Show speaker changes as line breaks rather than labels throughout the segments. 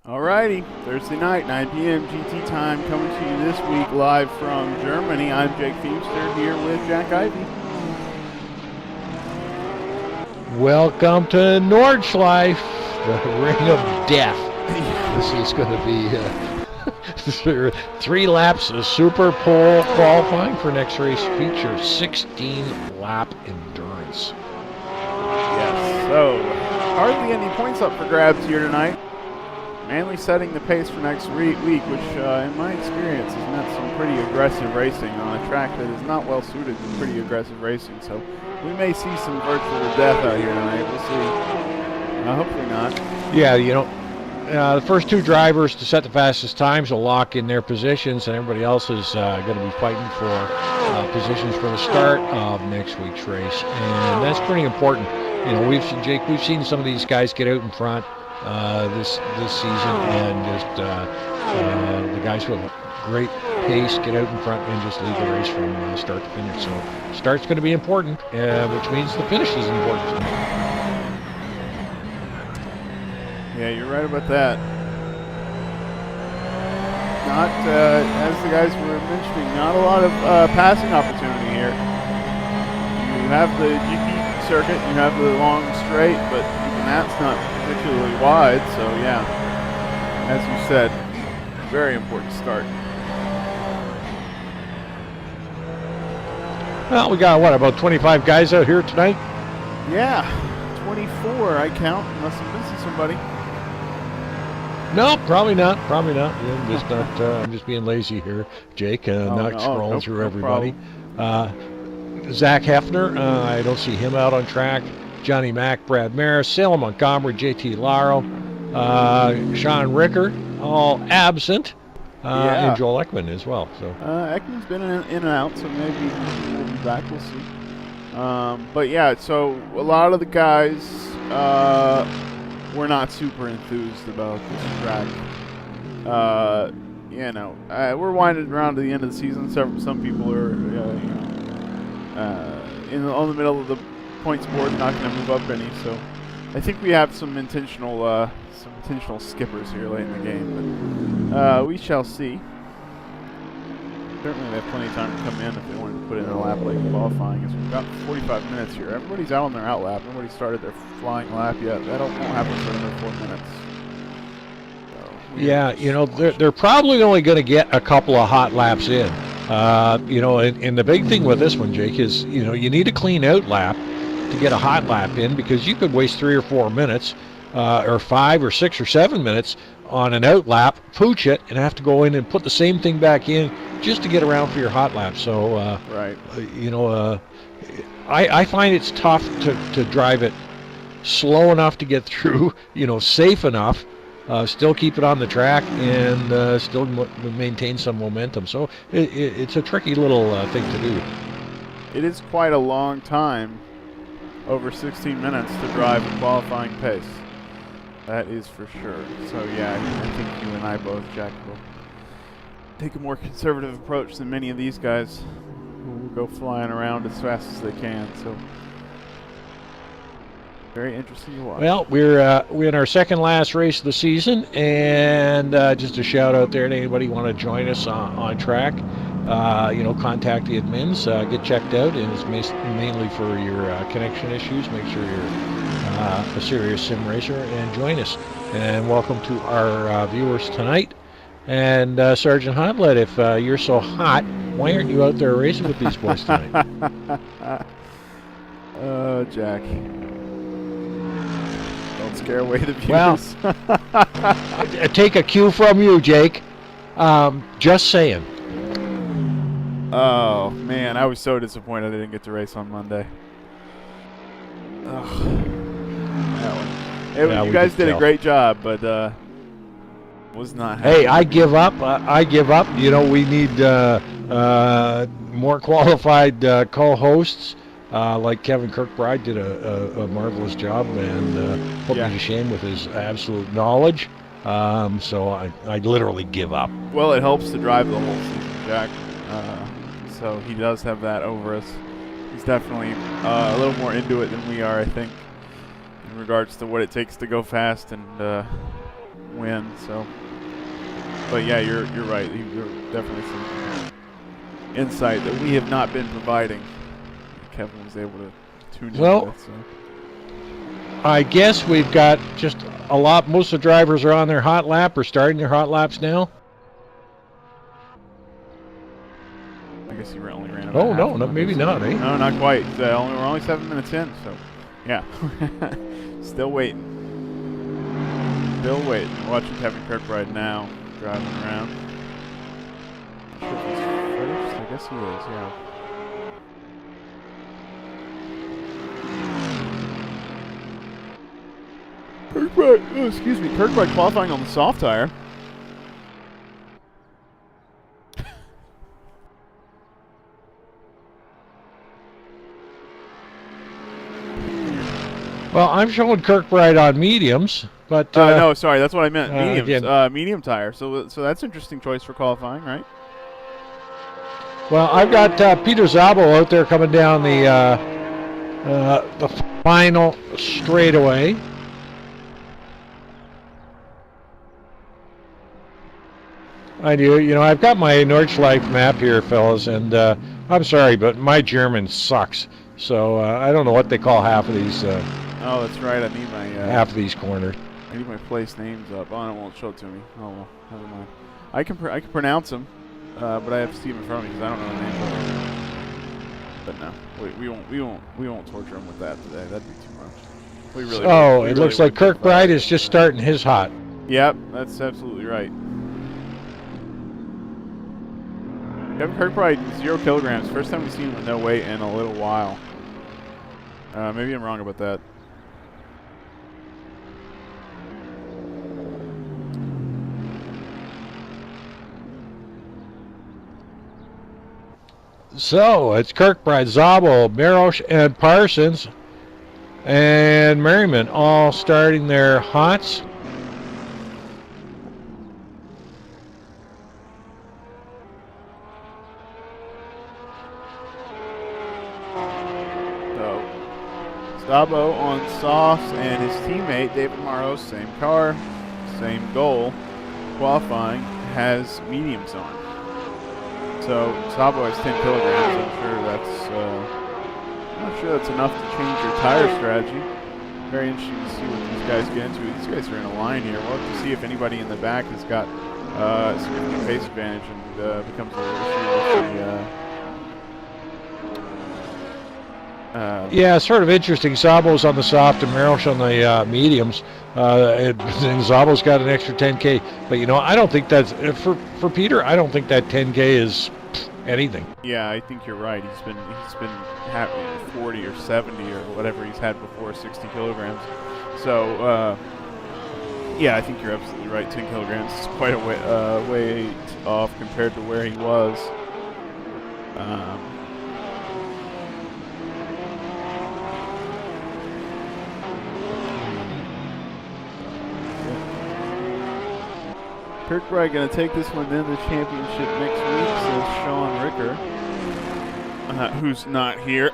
Alrighty, Thursday night, 9 p.m. GT time, coming to you this week live from Germany. I'm Jake Feemster here with Jack Ivey.
Welcome to Nordschleife, the ring of death. This is going to be 3 laps of Super Pole qualifying for next race feature 16-lap endurance.
Yes, so hardly any points up for grabs here tonight. Mainly setting the pace for next week, which in my experience has meant some pretty aggressive racing on a track that is not well suited to pretty aggressive racing. So we may see some virtual death out here tonight. We'll see. Hopefully not.
Yeah, the first 2 drivers to set the fastest times will lock in their positions, and everybody else is going to be fighting for positions for the start of next week's race, and that's pretty important. We've seen some of these guys get out in front this season, and just the guys who have great pace get out in front and just lead the race from start to finish. So start's going to be important, which means the finish is important.
Yeah, you're right about that. Not, as the guys were mentioning, not a lot of passing opportunity here. You have the GP circuit, you have the long straight, but even that's not particularly wide, so yeah, as you said, very important start.
Well, we got, about 25 guys out here tonight?
Yeah, 24 I count, unless I'm missing somebody.
No, probably not. I'm just being lazy here, Jake, not scrolling through everybody. Zach Hefner, I don't see him out on track. Johnny Mack, Brad Maris, Salem Montgomery, JT Laro, Sean Ricker, all absent, and Joel Ekman as well. So
Ekman's been in and out, so maybe we'll be back. We'll see. But yeah, so a lot of the guys were not super enthused about this track. We're winding around to the end of the season. Some people are, on the middle of the points board, not going to move up any. So I think we have some intentional skippers here late in the game, but we shall see. Certainly they have plenty of time to come in if they wanted to put in a lap late qualifying. As we've got 45 minutes here. Everybody's out on their out lap. Nobody started their flying lap yet. That won't happen for another 4 minutes. So,
they're probably only going to get a couple of hot laps in. And the big thing with this one, Jake, is, you need a clean out lap to get a hot lap in, because you could waste 3 or 4 minutes, or 5 or 6 or 7 minutes on an out lap, pooch it, and have to go in and put the same thing back in just to get around for your hot lap. So,
right.
I find it's tough to drive it slow enough to get through, safe enough, still keep it on the track, and still maintain some momentum. So it's a tricky little thing to do.
It is quite a long time, over 16 minutes, to drive a qualifying pace. That is for sure. So yeah, I think you and I both, Jack, will take a more conservative approach than many of these guys who will go flying around as fast as they can. So very interesting to watch.
Well, we're in our second last race of the season, and just a shout out there to anybody who want to join us on track. Contact the admins, get checked out, and it's mainly for your connection issues. Make sure you're a serious sim racer and join us. And welcome to our viewers tonight. And Sergeant Hontlett, if you're so hot, why aren't you out there racing with these boys tonight?
Oh, Jack. Don't scare away the viewers.
Well, take a cue from you, Jake. Just saying.
Oh, man, I was so disappointed I didn't get to race on Monday. Ugh. You guys did a great job, but was not happy.
Hey, I give up. We need more qualified co-hosts. Like Kevin Kirkbride did a marvelous job, and put me to shame with his absolute knowledge. So I literally give up.
Well, it helps to drive the whole season, Jack. So he does have that over us. He's definitely a little more into it than we are, I think, in regards to what it takes to go fast and win. So, but yeah, you're right. You're definitely some insight that we have not been providing. Kevin was able to tune in with. So.
I guess we've got just a lot. Most of the drivers are on their hot lap or starting their hot laps now.
I guess he only ran about
Oh,
half
no,
of
no,
them.
maybe not, eh?
No, not quite. We're only 7 minutes in, so yeah. Still waiting. Still waiting. Watching Kevin Kirkbride now driving around. Not sure if he's first. I guess he is, yeah. Kirkbride qualifying on the soft tire.
Well, I'm showing Kirkbride on mediums, but
no, sorry, that's what I meant. Mediums,
again.
medium tire. So that's an interesting choice for qualifying, right?
Well, I've got Peter Szabo out there coming down the final straightaway. I do. You know, I've got my Nordschleife map here, fellas, and I'm sorry, but my German sucks. So I don't know what they call half of these.
Oh, that's right. I need my
half of these corners.
I need my place names up. Oh, it won't show it to me. Oh well, never mind. I can pronounce them, but I have to see them in front of me because I don't know the names of them. But no, we won't torture them with that today. That'd be too much. We really.
Oh, it looks like Kirkbride is just starting his hot.
Yep, that's absolutely right. Kevin Kirkbride, 0 kilograms. First time we've seen him with no weight in a little while. Maybe I'm wrong about that.
So it's Kirkbride, Szabo, Merosh, and Parsons, and Merriman all starting their hots.
Szabo on softs, and his teammate David Maros, same car, same goal, qualifying, has mediums on. So Szabo has 10 kilograms. I'm not sure that's enough to change your tire strategy. Very interesting to see what these guys get into. These guys are in a line here. We'll have to see if anybody in the back has got a significant pace advantage and becomes a little issue with the.
Yeah, sort of interesting. Szabo's on the soft and Merosh on the mediums. And Szabo's got an extra 10K. But, you know, I don't think that's, for Peter, I don't think that 10K is anything.
Yeah, I think you're right. He's been happy 40 or 70 or whatever he's had before, 60 kilograms. So, yeah, I think you're absolutely right. 10 kilograms is quite a weight off compared to where he was. Kirkbride going to take this one into the championship next week, says Sean Ricker, who's not here.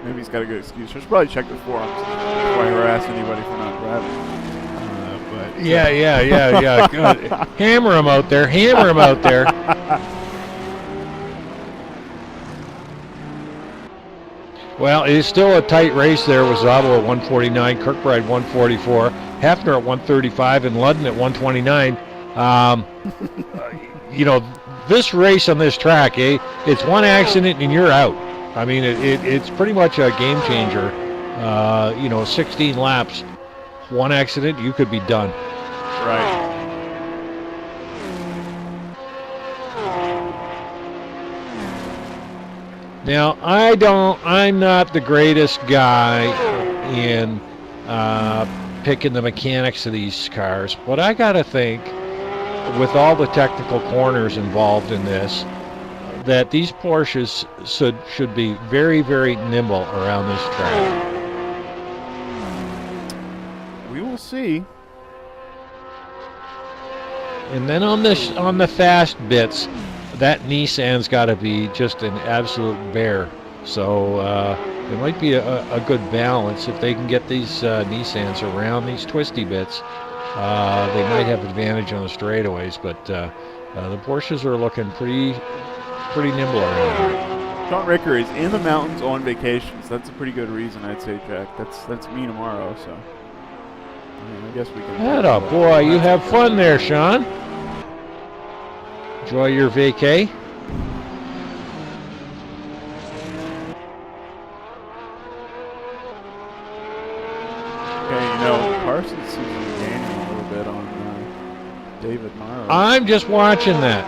Maybe he's got a good excuse. I should probably check the forums before I harass anybody for not driving.
Yeah. Good. Hammer him out there. Well, it's still a tight race there with Szabo at 149, Kirkbride 144, Hefner at 135, and Ludden at 129. You know, this race on this track, it's one accident and you're out. I mean, it's pretty much a game changer. 16 laps, one accident, you could be done.
Right.
Now, I'm not the greatest guy in picking the mechanics of these cars, but I gotta think, with all the technical corners involved in this, that these Porsches should be very, very nimble around this track.
We will see.
And then on the fast bits, that Nissan's got to be just an absolute bear So it might be a good balance if they can get these Nissans around these twisty bits. They might have advantage on the straightaways, but the Porsches are looking pretty nimble around here.
Sean Ricker is in the mountains on vacation, so that's a pretty good reason, I'd say, Jack. That's me tomorrow, so I guess we can.
Atta boy, you have fun there, Sean. Enjoy your vacay.
Okay, Parsons seems to be gaining a little bit on David Morrow.
I'm just watching that.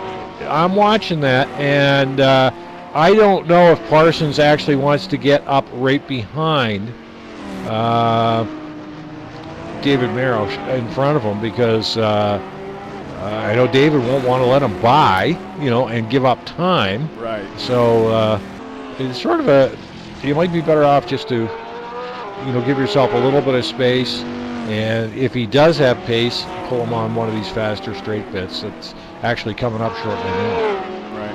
I'm watching that, and I don't know if Parsons actually wants to get up right behind David Merrow in front of him, because I know David won't want to let him by, and give up time.
Right.
So it's sort of you might be better off just to, give yourself a little bit of space, and if he does have pace, pull him on one of these faster straight bits that's actually coming up shortly now.
Right.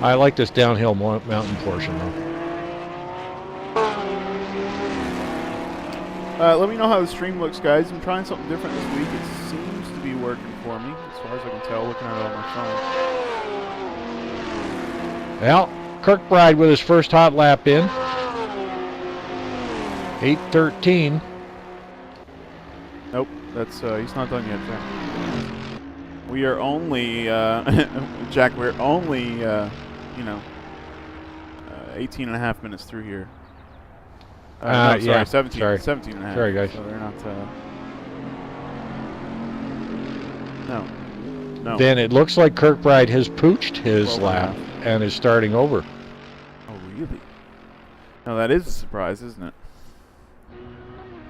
I like this downhill mountain portion, though.
Let me know how the stream looks, guys. I'm trying something different this week. It seems to be working for me, as far as I can tell, looking at it on my phone.
Well, Kirkbride with his first hot lap in. 8:13.
Nope, that's he's not done yet, Jack. We are only, Jack, we're only, 18 and a half minutes through here. No, sorry, 17 and a half.
Sorry, guys.
So they're not, no.
Then it looks like Kirkbride has pooched his lap and is starting over.
Oh, really? No, that is a surprise, isn't it?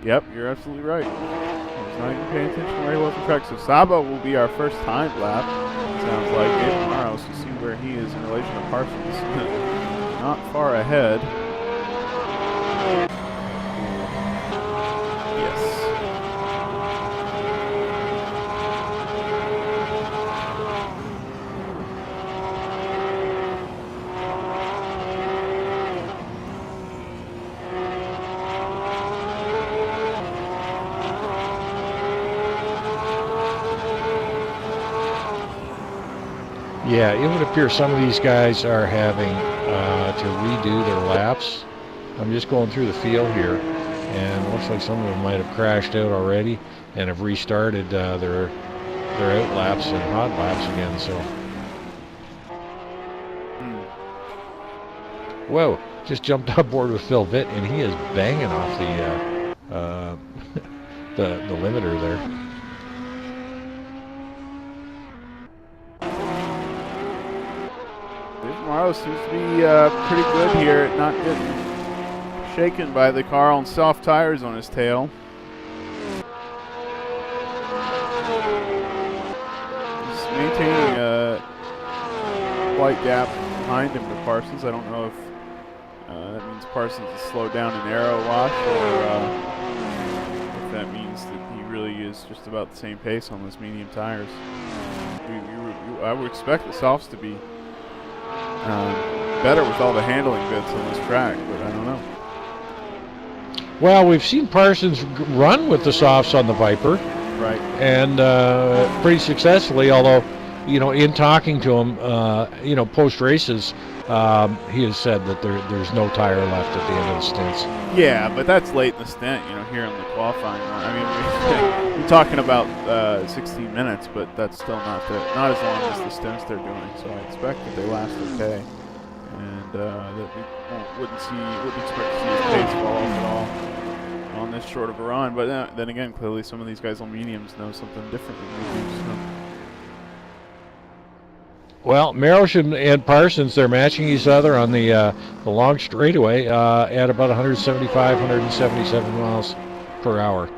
Yep, you're absolutely right. He's not even paying attention where he was on track. So Sabo will be our first time lap. Sounds like it. Tomorrow, so see where he is in relation to Parsons. Not far ahead. Yes.
Yeah, it would appear some of these guys are having to redo their laps. I'm just going through the field here, and it looks like some of them might have crashed out already and have restarted their out laps and hot laps again. So, whoa! Just jumped on board with Phil Vitt, and he is banging off the the limiter there.
Morrow seems to be pretty good here, not getting shaken by the car on soft tires on his tail. He's maintaining a slight gap behind him to Parsons. I don't know if that means Parsons is slowed down in aero wash, or if that means that he really is just about the same pace on those medium tires. I would expect the softs to be better with all the handling bits on this track, but I don't know.
Well, we've seen Parsons run with the softs on the Viper,
right?
And pretty successfully. Although, in talking to him, post races, he has said that there's no tire left at the end of the stints.
Yeah, but that's late in the stint. Here in the qualifying one. I mean, we're talking about 16 minutes, but that's still not as long as the stints they're doing. So I expect that they last okay, and that we wouldn't expect to see his pace fall off at all on this short of a run. But then again, clearly some of these guys on mediums know something different than we do. So.
Well, Merrill and Parsons, they're matching each other on the long straightaway at about 175, 177 miles per hour.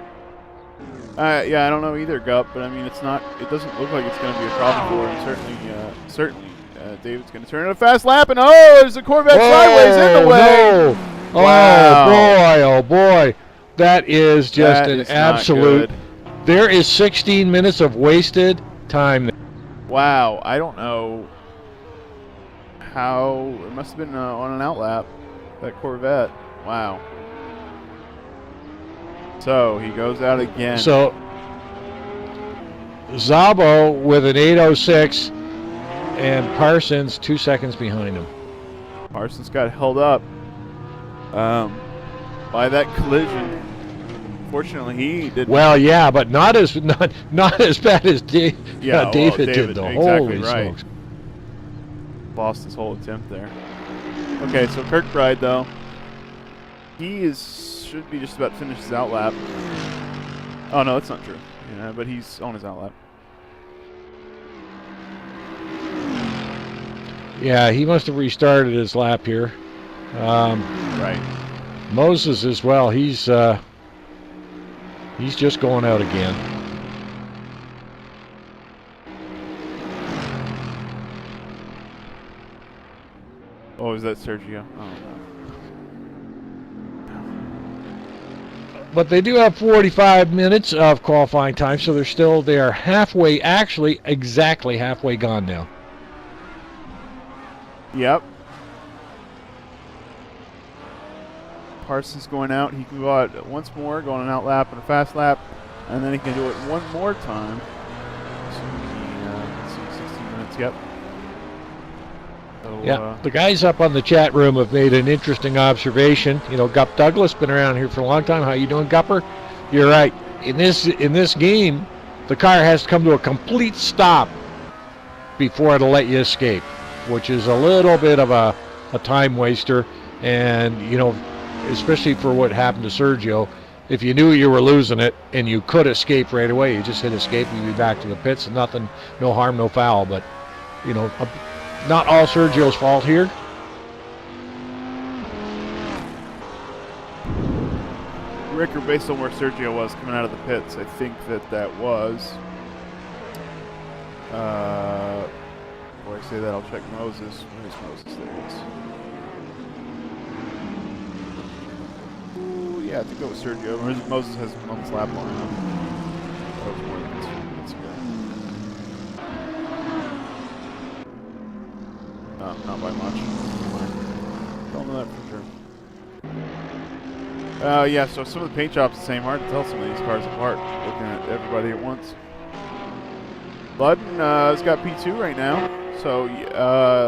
Yeah, I don't know either, Gup, but I mean, it doesn't look like it's going to be a problem for him. Certainly, David's going to turn in a fast lap, and there's a Corvette sideways in the way.
No.
Wow.
Oh boy, that is just an absolute. There is 16 minutes of wasted time.
Wow, I don't know how. It must have been on an outlap, that Corvette. Wow. So he goes out again.
So Szabo with an 8:06 and Parsons 2 seconds behind him.
Parsons got held up by that collision. Fortunately, he didn't.
Well, yeah, but not as bad as David did, though.
Exactly
Holy
right.
smokes.
Lost his whole attempt there. Okay, so Kirkbride, though, should be just about to finish his outlap. Oh, no, that's not true. Yeah, but he's on his outlap.
Yeah, he must have restarted his lap here.
Right.
Moses as well. He's just going out again.
Oh, is that Sergio? Oh, no.
But they do have 45 minutes of qualifying time, so they are halfway, actually exactly halfway gone now.
Yep. Parsons going out. He can go out once more, go on an out lap and a fast lap, and then he can do it one more time. So, 16 minutes, yep. So,
Yeah, the guys up on the chat room have made an interesting observation. You know, Gup Douglas, been around here for a long time. How you doing, Gupper? You're right. In this game, the car has to come to a complete stop before it'll let you escape, which is a little bit of a time waster. And, you know, especially for what happened to Sergio, if you knew you were losing it and you could escape right away, you just hit escape and you'd be back to the pits and nothing, no harm, no foul. But, you know, not all Sergio's fault here.
Ricker, based on where Sergio was coming out of the pits, I think that was. Before I say that, I'll check Moses. Where's Moses? There he is. Ooh, yeah, I think that was Sergio. Moses has a moment's lap on him. That was more than 2 minutes ago. Not by much. Don't know that for sure. Yeah, so some of the paint jobs the same. Hard to tell some of these cars apart looking at everybody at once. Ludden has got P2 right now, so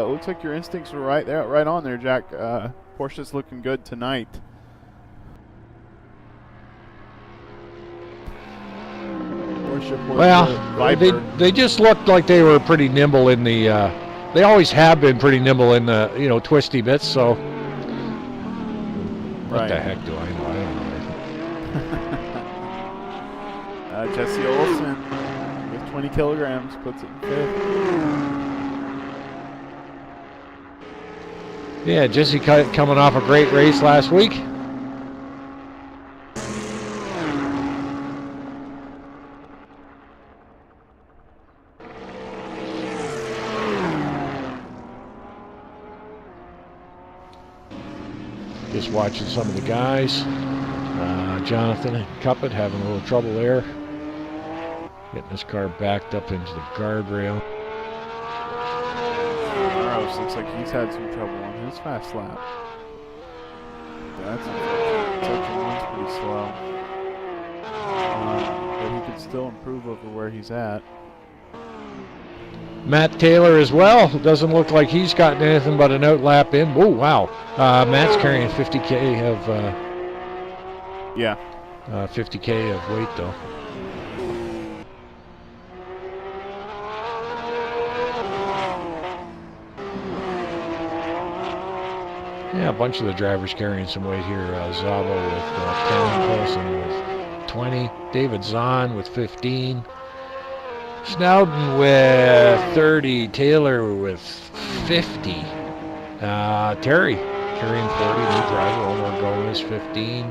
looks like your instincts were right there, right on there, Jack. Porsche's looking good tonight. Porsche,
Well,
Viper.
they just looked like they were pretty nimble in the. They always have been pretty nimble in the twisty bits. So what the heck do I know? I don't know.
Jesse Olsen with 20 kilograms puts it in fifth.
Yeah, Jesse coming off a great race last week. Just watching some of the guys. Jonathan and Cuppet having a little trouble there. Getting his car backed up into the guardrail.
Burroughs looks like he's had some trouble on his fast lap. That's unfortunate. Section 1's pretty slow. But he could still improve over where he's at.
Matt Taylor as well. Doesn't look like he's gotten anything but an outlap in. Oh, wow. Matt's carrying 50K of 50K of weight, though. Yeah, a bunch of the drivers carrying some weight here. Szabo with 10, Paulson with 20, David Zahn with 15, Snowden with 30, Taylor with 50, Terry carrying 40, new driver, Omar Gomez 15,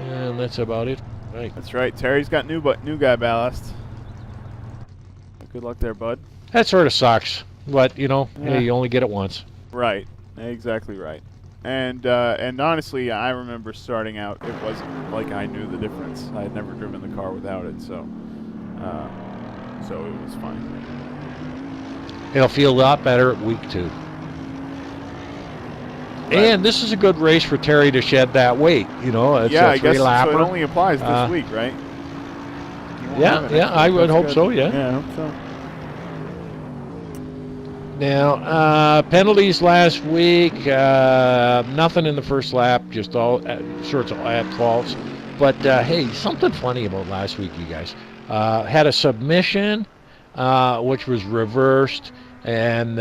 and that's about it. Right.
That's right. Terry's got new guy ballast. Good luck there, bud.
That sort of sucks, but hey, you only get it once.
Right. Exactly right. And honestly, I remember starting out, it wasn't like I knew the difference. I had never driven the car without it, so So it was fine.
It'll feel a lot better at week 2.
Right.
And this is a good race for Terry to shed that weight. You know, it's
Yeah,
a
I guess
three-lapper.
so. It only applies this week, right?
Yeah, I would hope so, yeah.
Yeah, I hope so.
Now, penalties last week, nothing in the first lap, just all sorts of at faults. But, hey, something funny about last week, you guys. Had a submission, which was reversed, and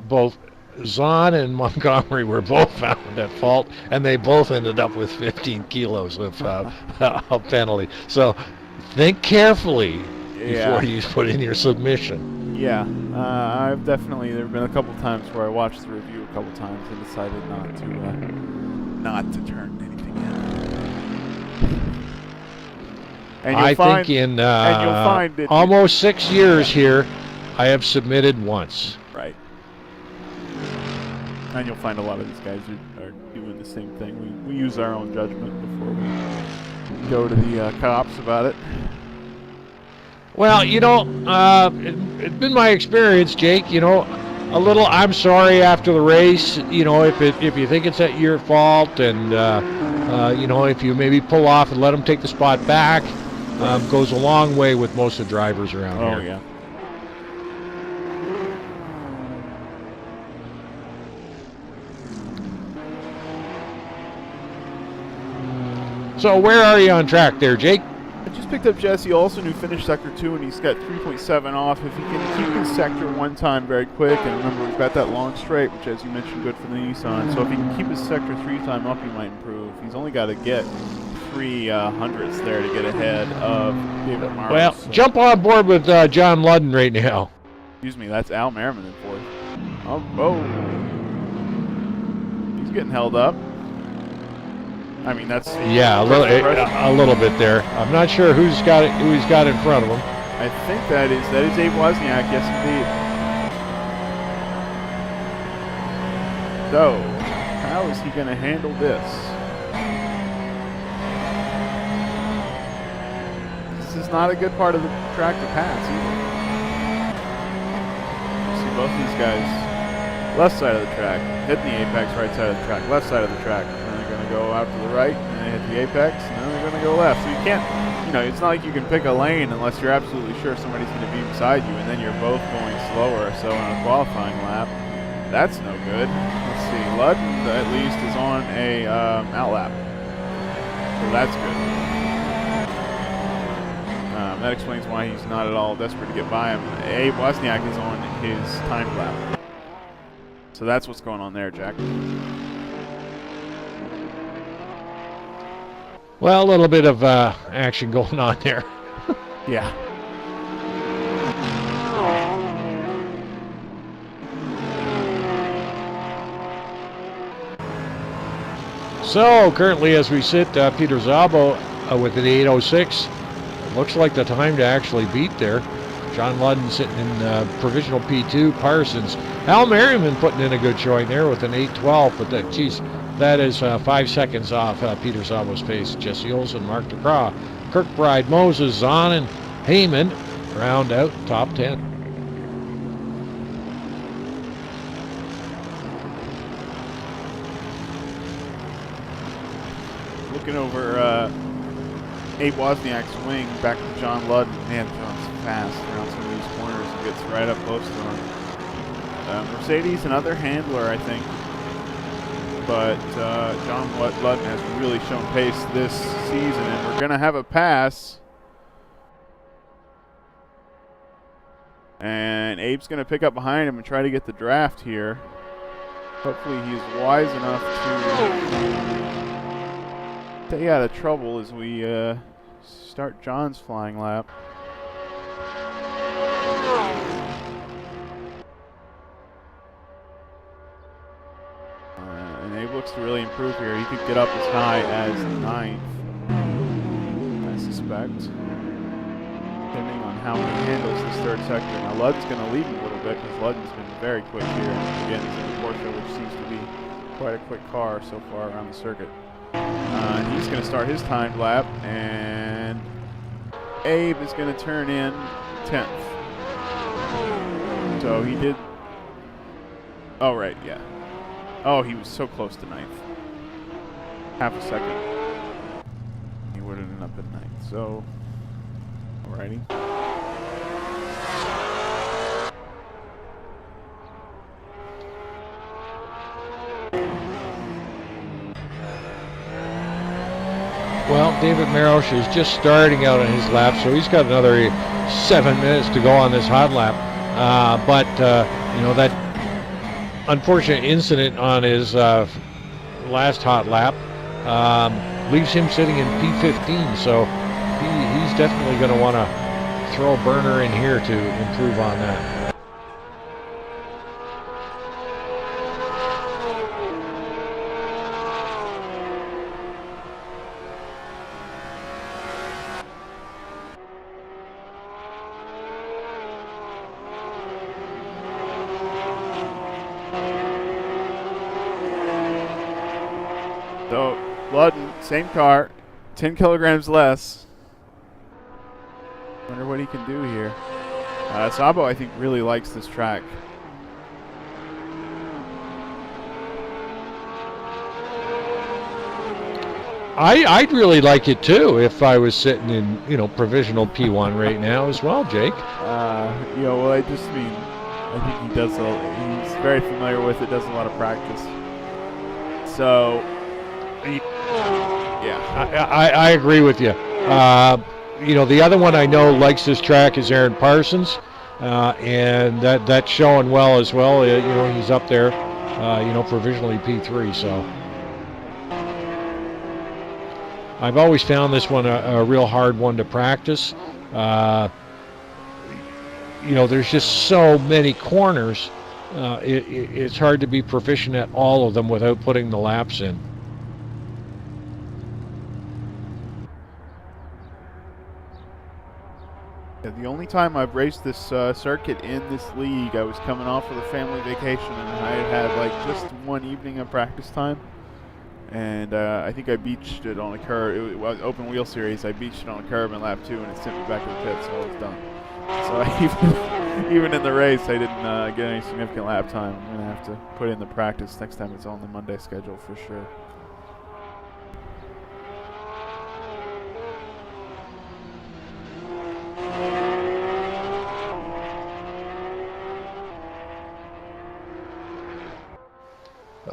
both Zahn and Montgomery were both found at fault, and they both ended up with 15 kilos of penalty. So think carefully before you put in your submission.
Yeah, I've definitely, there have been a couple times where I watched the review a couple times and decided not to turn anything in. And
I think in almost 6 years here, I have submitted once.
Right. And you'll find a lot of these guys are doing the same thing. We use our own judgment before we go to the cops about it.
Well, you know, it's been my experience, Jake, you know, a little I'm sorry after the race, you know, if you think it's at your fault and, you know, if you maybe pull off and let them take the spot back, goes a long way with most of the drivers around here.
Oh, yeah.
So where are you on track there, Jake?
I just picked up Jesse Olsen, who finished Sector 2, and he's got 3.7 off. If he can keep his Sector 1 time very quick, and remember, we've got that long straight, which, as you mentioned, good for the Nissan. So if he can keep his Sector 3 time up, he might improve. He's only got to get 3 hundredths there to get ahead of David Morris.
Well, jump on board with John Ludden right now.
Excuse me, that's Al Merriman in 4th. Oh. He's getting held up. I mean, that's
a little bit there. I'm not sure who he's got in front of him.
I think that is Abe Wozniak. Yes, indeed. So, how is he going to handle this? This is not a good part of the track to pass either. You see both these guys, left side of the track, hitting the apex, right side of the track, left side of the track. Go out to the right, and then hit the apex, and then they're going to go left. So you can't, you know, it's not like you can pick a lane unless you're absolutely sure somebody's going to be beside you, and then you're both going slower. So on a qualifying lap, that's no good. Let's see, Ludden at least is on a out lap, so that's good. That explains why he's not at all desperate to get by him. Abe Wozniak is on his timed lap, so that's what's going on there, Jack.
Well, a little bit of action going on there.
Yeah.
So, currently as we sit, Peter Szabo with an 8:06. Looks like the time to actually beat there. John Ludden sitting in provisional P2. Parsons. Al Merriman putting in a good showing there with an 8:12, but that is 5 seconds off Peter Szabo's pace. Jesse Olsen, Mark DeCraw, Kirkbride, Moses, Zahn, and Heyman round out top 10.
Looking over Abe Wozniak's wing back to John Ludden. Man, John's fast around some of these corners and gets right up close to him. Mercedes, another handler, I think. But John Ludden has really shown pace this season, and we're going to have a pass. And Abe's going to pick up behind him and try to get the draft here. Hopefully he's wise enough to stay out of trouble as we start John's flying lap. And Abe looks to really improve here. He could get up as high as 9th, I suspect, depending on how he handles this third sector. Now Ludden's going to lead him a little bit because Ludden's been very quick here. And again, he's in the Porsche, which seems to be quite a quick car so far around the circuit. And he's going to start his timed lap, and Abe is going to turn in 10th. So he did. Oh, right, yeah. Oh, he was so close to ninth. Half a second. He would have ended up at ninth. So, alrighty.
Well, David Marosh is just starting out on his lap, so he's got another 7 minutes to go on this hot lap. But you know, that unfortunate incident on his last hot lap leaves him sitting in P15, so he's definitely going to want to throw a burner in here to improve on that.
So, Ludden, same car, 10 kilograms less. Wonder what he can do here. Sabo, I think, really likes this track.
I'd really like it too if I was sitting in, you know, provisional P1 right now as well, Jake.
You know, well, I just mean, I think he does. He's very familiar with it. Does a lot of practice. So, yeah,
I agree with you. You know, the other one I know likes this track is Aaron Parsons, and that's showing well as well. You know, he's up there, you know, provisionally P3. So I've always found this one a real hard one to practice. You know, there's just so many corners. It's hard to be proficient at all of them without putting the laps in.
Yeah, the only time I've raced this circuit in this league, I was coming off of a family vacation, and I had like just one evening of practice time. And I think I beached it on a curb. It was open wheel series. I beached it on a curb in lap 2, and it sent me back to the pit, so I was done. So even in the race, I didn't get any significant lap time. I'm going to have to put in the practice next time it's on the Monday schedule for sure.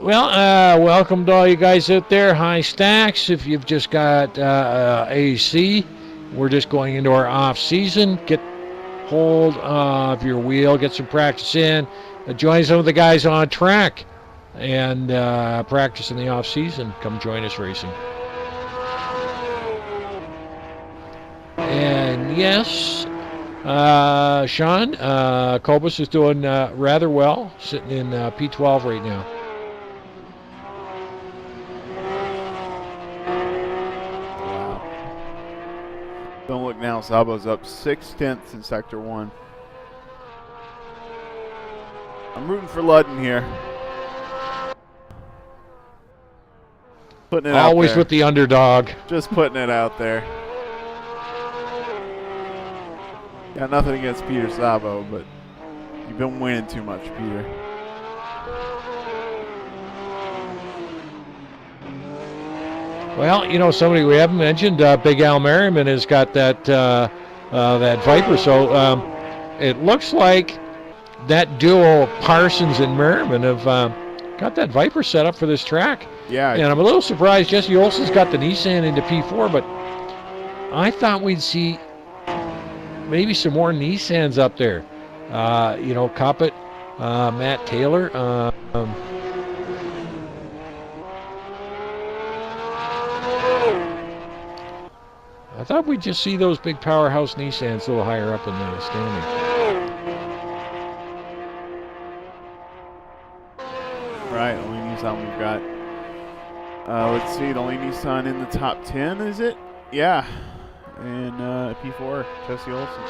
Well, welcome to all you guys out there. High Stacks. If you've just got AC, we're just going into our off season. Get hold of your wheel, get some practice in, join some of the guys on track, and practice in the off season. Come join us racing. And yes, Sean, Kobus is doing rather well, sitting in P12 right now.
Don't look now, Sabo's up 6/10 in Sector 1. I'm rooting for Ludden here. Putting it out there.
Always with the underdog.
Just putting it out there. Got nothing against Peter Sabo, but you've been winning too much, Peter.
Well, you know, somebody we haven't mentioned, Big Al Merriman has got that that Viper. So it looks like that duo, Parsons and Merriman, have got that Viper set up for this track.
Yeah.
And I'm a little surprised Jesse Olsen's got the Nissan into P4, but I thought we'd see maybe some more Nissans up there. You know, Coppett, Matt Taylor. I thought we'd just see those big powerhouse Nissans a little higher up in the standing.
Right, only Nissan we've got. Let's see, the only Nissan in the top 10, is it? Yeah. And P4, Jesse Olsen.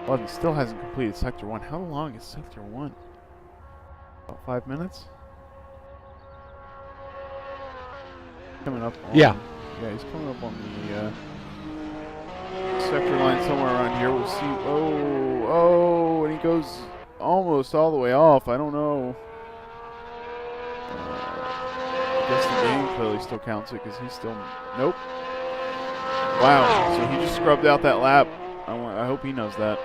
Well, he still hasn't completed Sector 1. How long is Sector 1? About 5 minutes? Coming up on,
yeah,
he's coming up on the sector line somewhere around here. We'll see. Oh, Oh, and he goes almost all the way off. I don't know. I guess the game clearly still counts it because he's still... Nope. Wow. So he just scrubbed out that lap. I hope he knows that.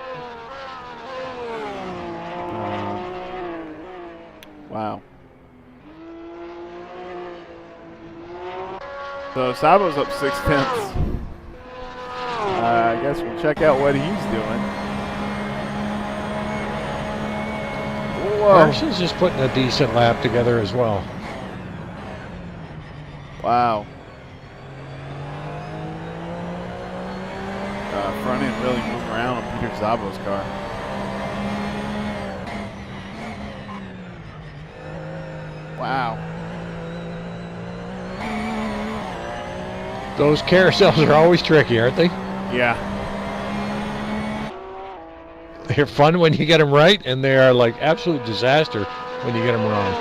Wow. So Sabo's up 6/10. I guess we'll check out what he's doing. Whoa.
Parsons is putting a decent lap together as well.
Wow. Front end really moved around on Peter Szabo's car. Wow.
Those carousels are always tricky, aren't they?
Yeah.
They're fun when you get them right, and they are like absolute disaster when you get them wrong.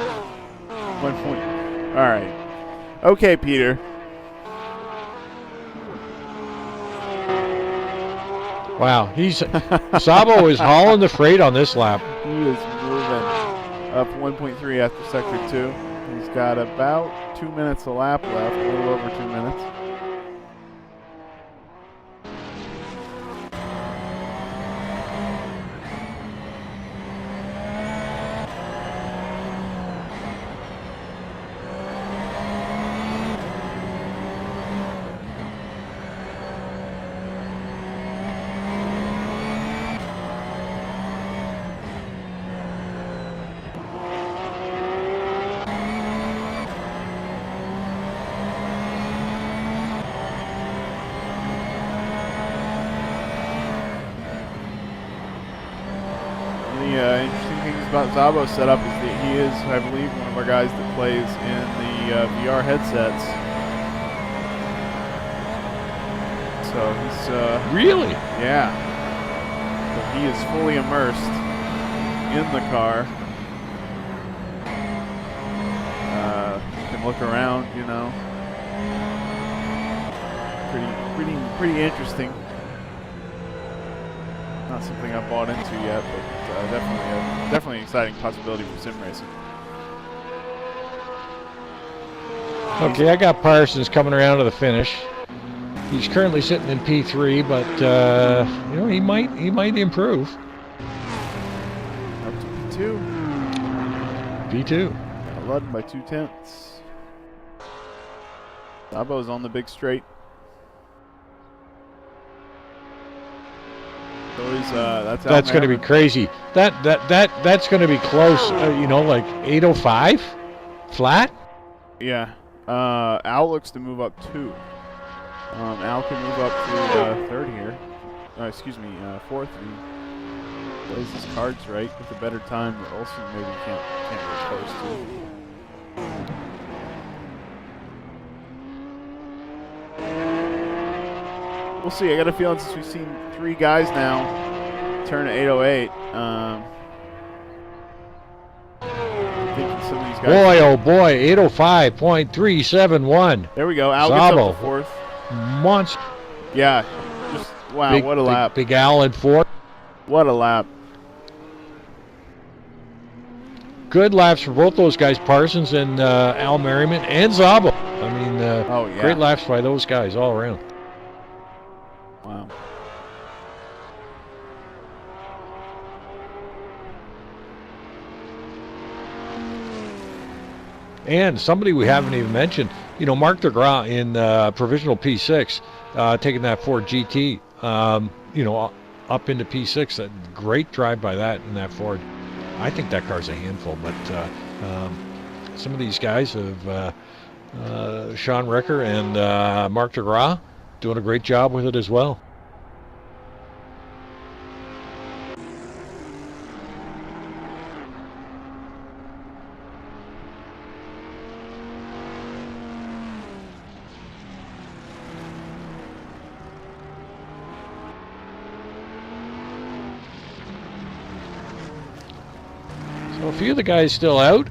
1 point. All right. Okay, Peter.
Wow, Szabo is hauling the freight on this lap.
He is moving up 1.3 after sector 2. He's got about 2 minutes a lap left, a little over 2 minutes. Interesting things about Szabo's setup is that he is, I believe, one of our guys that plays in the VR headsets. So he's
Really?
yeah. So he is fully immersed in the car. You can look around, you know. Pretty interesting. Not something I've bought into yet, but definitely an exciting possibility for sim racing.
Okay, I got Parsons coming around to the finish. He's currently sitting in P3, but you know, he might improve.
Up to P2.
P2.
Led by 2/10. Szabo's on the big straight.
That's going to be crazy. That's going to be close. You know, like 8:05 flat.
Yeah. Al looks to move up 2. Al can move up to third here. Excuse me, fourth. He plays his cards right with a better time. But Olsen maybe can't get close to. We'll see. I got a feeling since we've seen 3 guys now turn 8:08. I think some of these guys.
Boy, oh boy, 8:05.371.
There we go. Al gets up to fourth.
Monster.
Yeah. Just wow. What a lap.
Big Al in fourth.
What a lap.
Good laps for both those guys, Parsons and Al Merriman and Szabo. I mean,
oh, yeah.
Great laps by those guys all around.
Wow.
And somebody we haven't even mentioned, you know, Mark DeGras in provisional P6, taking that Ford GT, you know, up into P6. A great drive by that in that Ford. I think that car's a handful, but some of these guys have, Sean Ricker and Mark DeGras, doing a great job with it as well. So a few of the guys still out.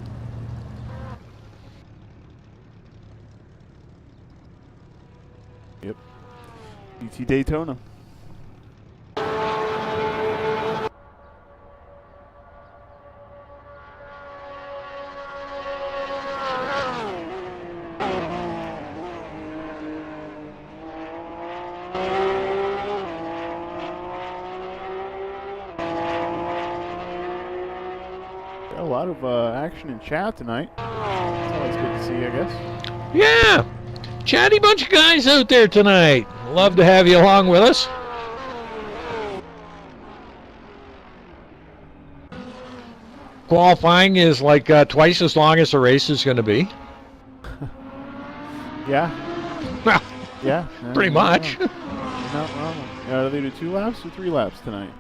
Yep. GT Daytona. A lot of action in chat tonight. It's always good to see, I guess.
Yeah, chatty bunch of guys out there tonight. Love to have you along with us. Qualifying is like twice as long as the race is going to be.
Yeah. Yeah.
Pretty much.
You're not wrong. Are they doing 2 laps or 3 laps tonight?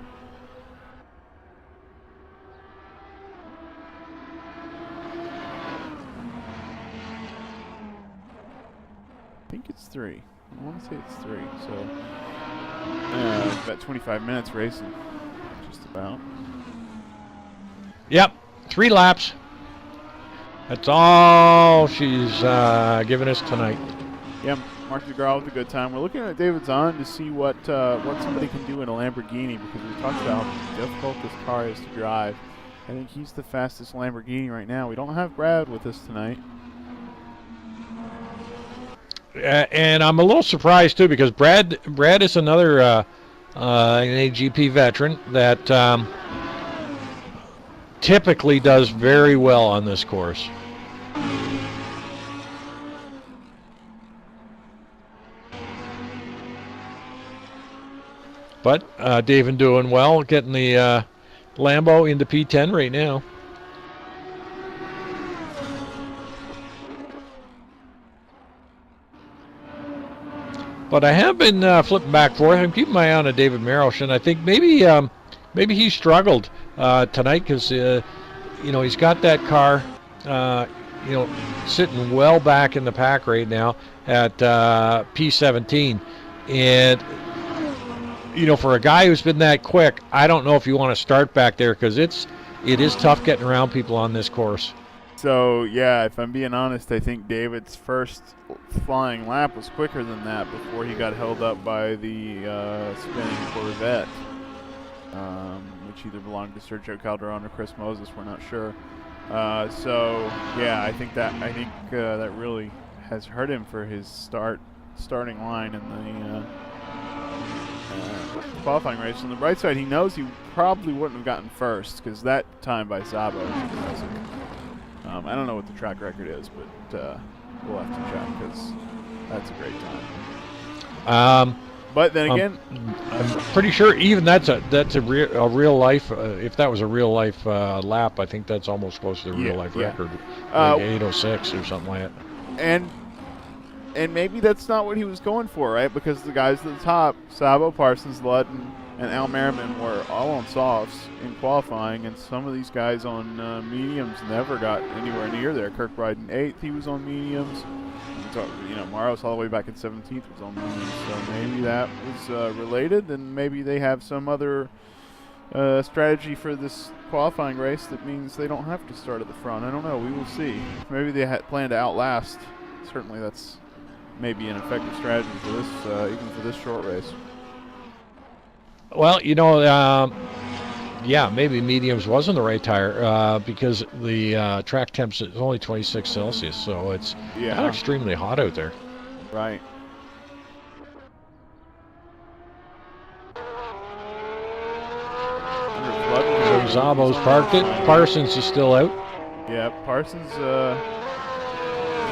I think it's 3. I want to say it's 3. So, about 25 minutes racing, just about.
Yep, 3 laps. That's all she's giving us tonight.
Yeah, Mark DeGraw with a good time. We're looking at David's on to see what somebody can do in a Lamborghini, because we talked about how difficult this car is to drive. I think he's the fastest Lamborghini right now. We don't have Brad with us tonight.
And I'm a little surprised too, because Brad is another NAGP veteran that typically does very well on this course. But David doing well, getting the Lambo into P10 right now. But I have been flipping back and forth. I'm keeping my eye on David Marosh, and I think maybe he struggled tonight because he's got that car sitting well back in the pack right now at P17, and for a guy who's been that quick, I don't know if you want to start back there, because it is tough getting around people on this course.
So, yeah, if I'm being honest, I think David's first flying lap was quicker than that before he got held up by the spinning Corvette, which either belonged to Sergio Calderon or Chris Moses. We're not sure. So, yeah, I think that really has hurt him for his starting line in the qualifying race. On the bright side, he knows he probably wouldn't have gotten first, because that time by Sabo is impressive. I don't know what the track record is, but we'll have to check, because that's a great time. But then again,
I'm pretty sure even that's a real life. If that was a real life lap, I think that's almost close to the real life record, like 8:06 or something like that.
And maybe that's not what he was going for, right? Because the guys at the top, Sabo, Parsons, Ludden, and Al Merriman, were all on softs in qualifying, and some of these guys on mediums never got anywhere near there. Kirkbride in 8th, he was on mediums. Maros all the way back in 17th was on mediums. So maybe that was related, and maybe they have some other strategy for this qualifying race that means they don't have to start at the front. I don't know. We will see. Maybe they had planned to outlast. Certainly that's maybe an effective strategy for this, even for this short race.
Well, maybe mediums wasn't the right tire because the track temps is only 26 Celsius, so it's not extremely hot out there.
Right.
So Zabo's parked it. Parsons is still out.
Yeah, Parsons gonna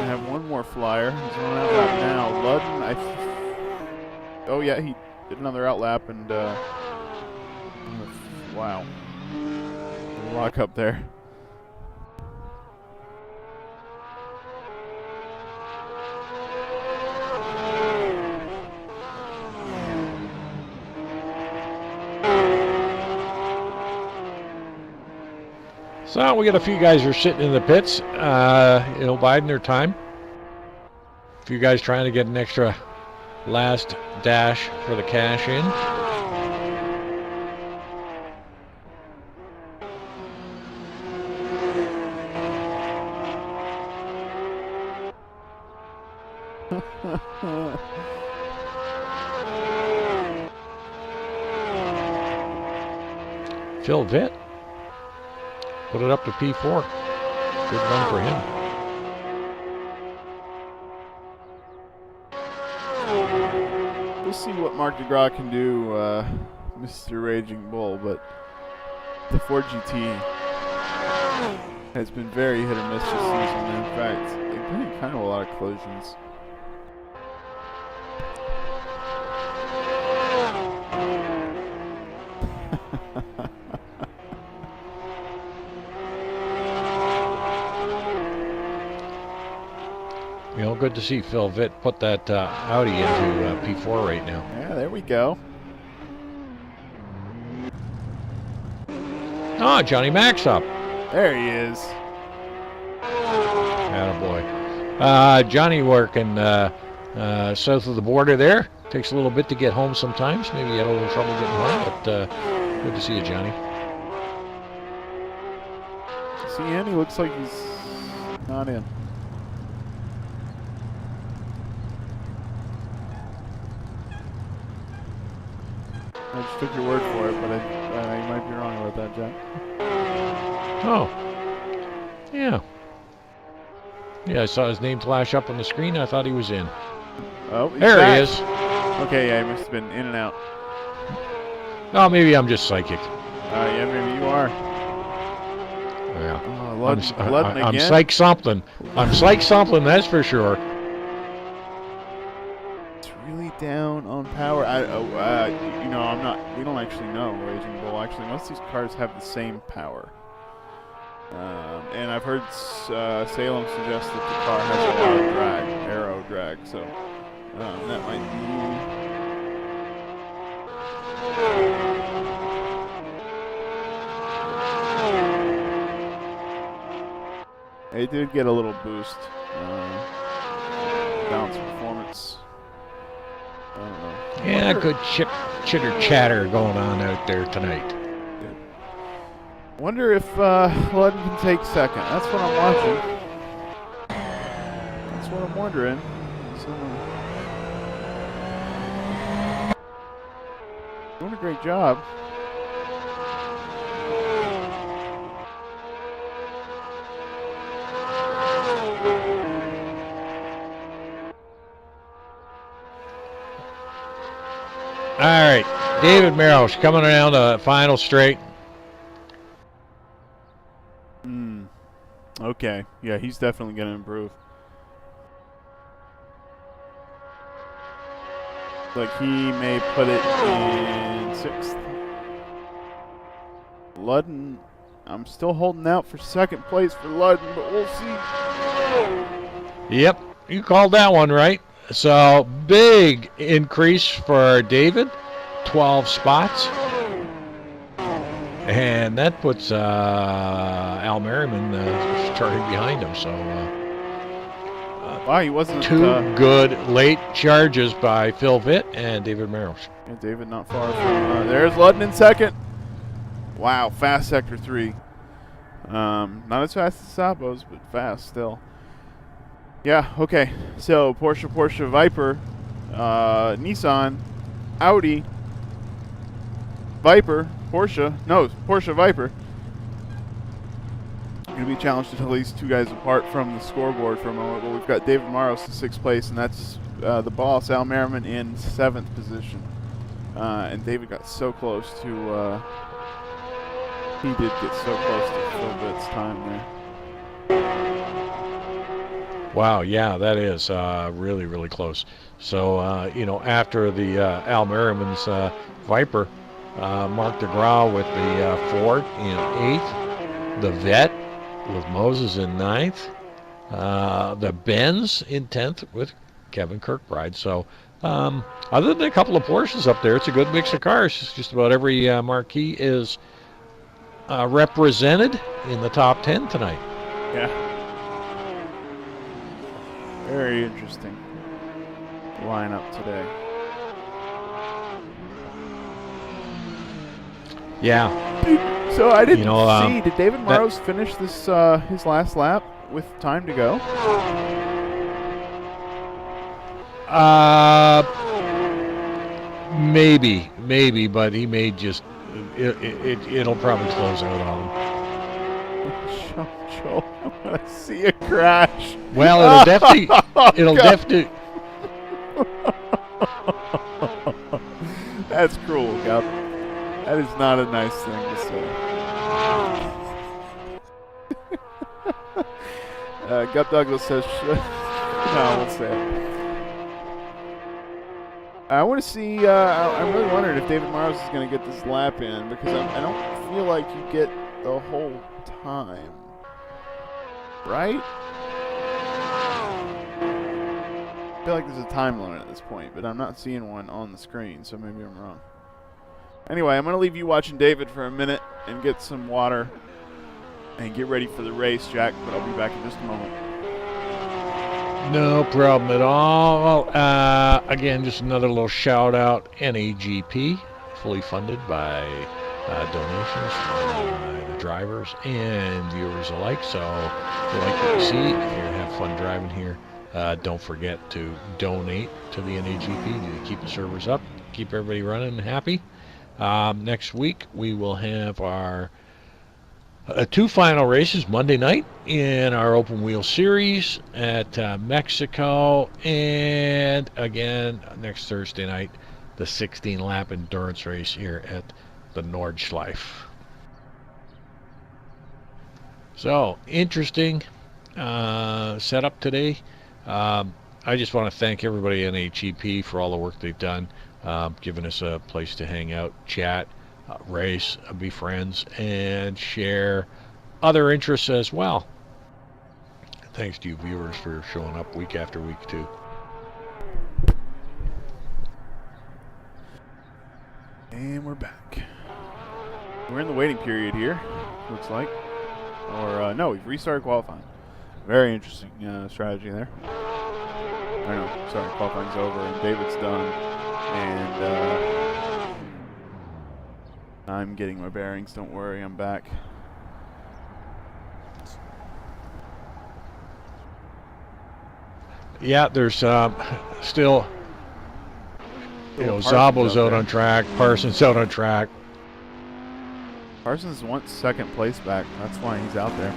have one more flyer. He's on out lap now. Ludden, he did another outlap, and wow, lock up there.
So we got a few guys who are sitting in the pits, biding their time. A few guys trying to get an extra last dash for the cash in. Phil Vitt put it up to P4. Good run for him.
We'll see what Mark DeGraw can do, Mr. Raging Bull, but the Ford GT has been very hit or miss this season. In fact, they've been in kind of a lot of collisions.
You know, good to see Phil Vitt put that Audi into P4 right now.
Yeah, there we go.
Oh, Johnny Mac's up.
There he is.
Attaboy. Johnny working south of the border there. Takes a little bit to get home sometimes. Maybe you had a little trouble getting home, but good to see you, Johnny.
See, Andy looks like he's not in. I just took your word for it, but you might be wrong about that, Jack.
Oh. Yeah. Yeah, I saw his name flash up on the screen. I thought he was in.
Oh, he's
there
back.
He is.
Okay, yeah, he must have been in and out.
Oh, maybe I'm just psychic.
Yeah, maybe you are.
Yeah.
Ludden
I'm
again?
psych something. I'm psych something, that's for sure.
It's really down on power. You know, I'm not. We don't actually know, Raging Bull. Actually, most of these cars have the same power. And I've heard Salem suggest that the car has a lot of drag, aero drag. So that might be. They did get a little boost. Balance performance. I don't know.
Yeah, good chitter chatter going on out there tonight.
Wonder if Ludden can take second. That's what I'm watching. That's what I'm wondering. Doing a great job.
All right, David Merrill's coming around the final straight.
Okay, yeah, he's definitely going to improve. Like he may put it in 6th. Ludden, I'm still holding out for 2nd place for Ludden, but we'll see.
Yep, you called that one right. So big increase for David, 12 spots. And that puts Al Merriman starting behind him. So
wow, he wasn't
two good late charges by Phil Vitt and David Merrill.
Yeah, David not far from. There's Ludden in 2nd. Wow, fast sector 3. Not as fast as Sabos, but fast still. Yeah, okay. So Porsche, Viper, Nissan, Audi, Viper, Porsche, Viper. Going to be challenged to tell these two guys apart from the scoreboard for a moment. Well, we've got David Maros in 6th place, and that's the boss, Al Merriman, in 7th position. And David got so close to, he did get so close to Phil Vitt's time there.
Wow, yeah, that is really, really close. So, you know, after the Al Merriman's Viper, Mark DeGraw with the Ford in 8th, the Vet with Moses in 9th, the Benz in 10th with Kevin Kirkbride. So, other than a couple of Porsches up there, it's a good mix of cars. Just about every marquee is represented in the top 10 tonight.
Yeah. Very interesting lineup today.
Yeah.
So I didn't see. Did David Maros finish this his last lap with time to go?
Maybe, but he may just. It'll probably close out on him.
Joe, I want to see a crash.
Well, it'll definitely.
That's cruel, Gup. That is not a nice thing to say. Gup Douglas says, no, I won't say it. I want to see, I'm really wondering if David Morris is going to get this lap in, because I don't feel like you get the whole time. Right? I feel like there's a time limit at this point, but I'm not seeing one on the screen, so maybe I'm wrong. Anyway, I'm going to leave you watching David for a minute and get some water and get ready for the race, Jack, but I'll be back in just a moment.
No problem at all. Again, just another little shout out. NAGP, fully funded by donations from the drivers and viewers alike. So if you like what you see, if you're going to have fun driving here, don't forget to donate to the NAGP to keep the servers up, keep everybody running and happy. Next week, we will have our two final races Monday night in our open wheel series at Mexico, and again next Thursday night, the 16-lap endurance race here at the Nordschleife. So, interesting setup today. I just want to thank everybody in HEP for all the work they've done, giving us a place to hang out, chat, race, be friends, and share other interests as well. Thanks to you viewers for showing up week after week too.
And we're back. We're in the waiting period here, looks like. Or, no, we've restarted qualifying. Very interesting strategy there. I know, sorry, qualifying's over and David's done. And, I'm getting my bearings, don't worry, I'm back.
Yeah, there's still, you know, Zabo's out on track, Parsons out on track.
Parsons wants second place back, that's why he's out there.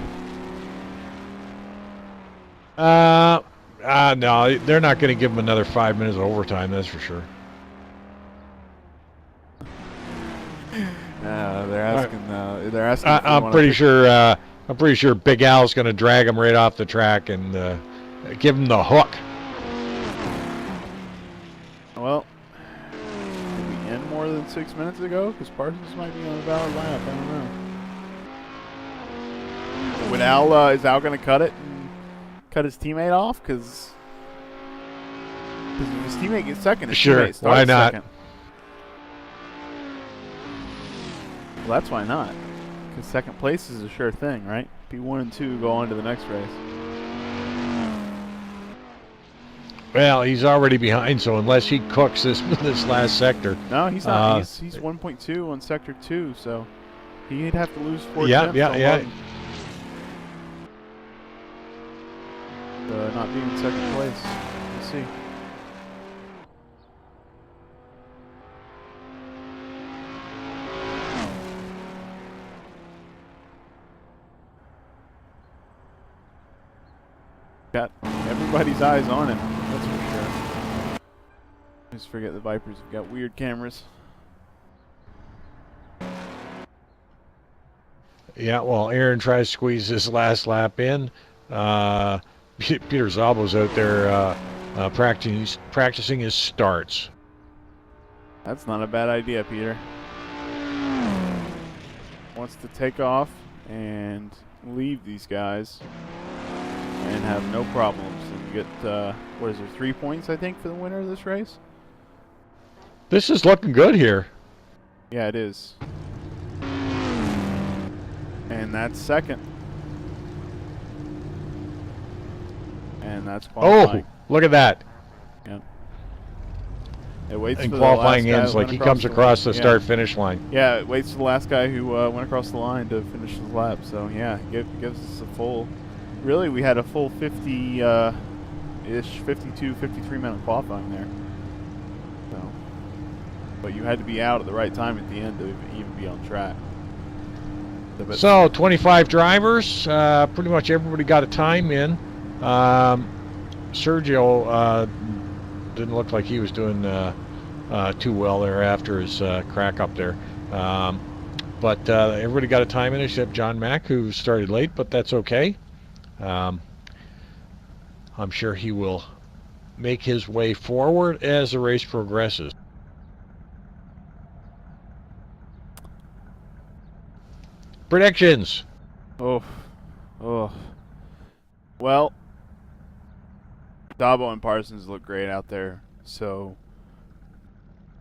No, they're not going to give him another 5 minutes of overtime, that's for sure.
They're asking. They're asking.
I'm pretty sure Big Al's going to drag him right off the track and give him the hook.
Well, did we end more than 6 minutes ago? Because Parsons might be on a valid lap. I don't know. Would Al? Is Al going to cut it and cut his teammate off? Because if his teammate gets second, his
sure.
Teammate starts
Why not?
Second. Well, that's why not. Because second place is a sure thing, right? P1 and 2 go on to the next race.
Well, he's already behind, so unless he cooks this last sector.
No, he's not. He's 1.2 on sector 2, so he'd have to lose 4
Yeah.
Not being in second place. Let's see. Got everybody's eyes on him, that's for sure. I just forget the Vipers have got weird cameras.
Yeah, well, Eiran tries to squeeze this last lap in. Peter Zabo's out there practicing his starts.
That's not a bad idea, Peter. Wants to take off and leave these guys and have no problems and get, what is there, 3 points, I think, for the winner of this race?
This is looking good here.
Yeah, it is. And that's second. And that's qualifying.
Oh, look at that.
Yeah. It waits
and
for
qualifying
the last
ends like he comes across the start-finish line.
Yeah, it waits for the last guy who went across the line to finish his lap. So, yeah, gives us a full... Really, we had a full 50-ish, 52, 53-minute qualifying there. So, but you had to be out at the right time at the end to even be on track.
So 25 drivers, pretty much everybody got a time in. Sergio didn't look like he was doing too well there after his crack up there. But everybody got a time in except John Mack, who started late, but that's okay. Um, I'm sure he will make his way forward as the race progresses. Predictions.
Oh, oh. Well, Dabo and Parsons look great out there, so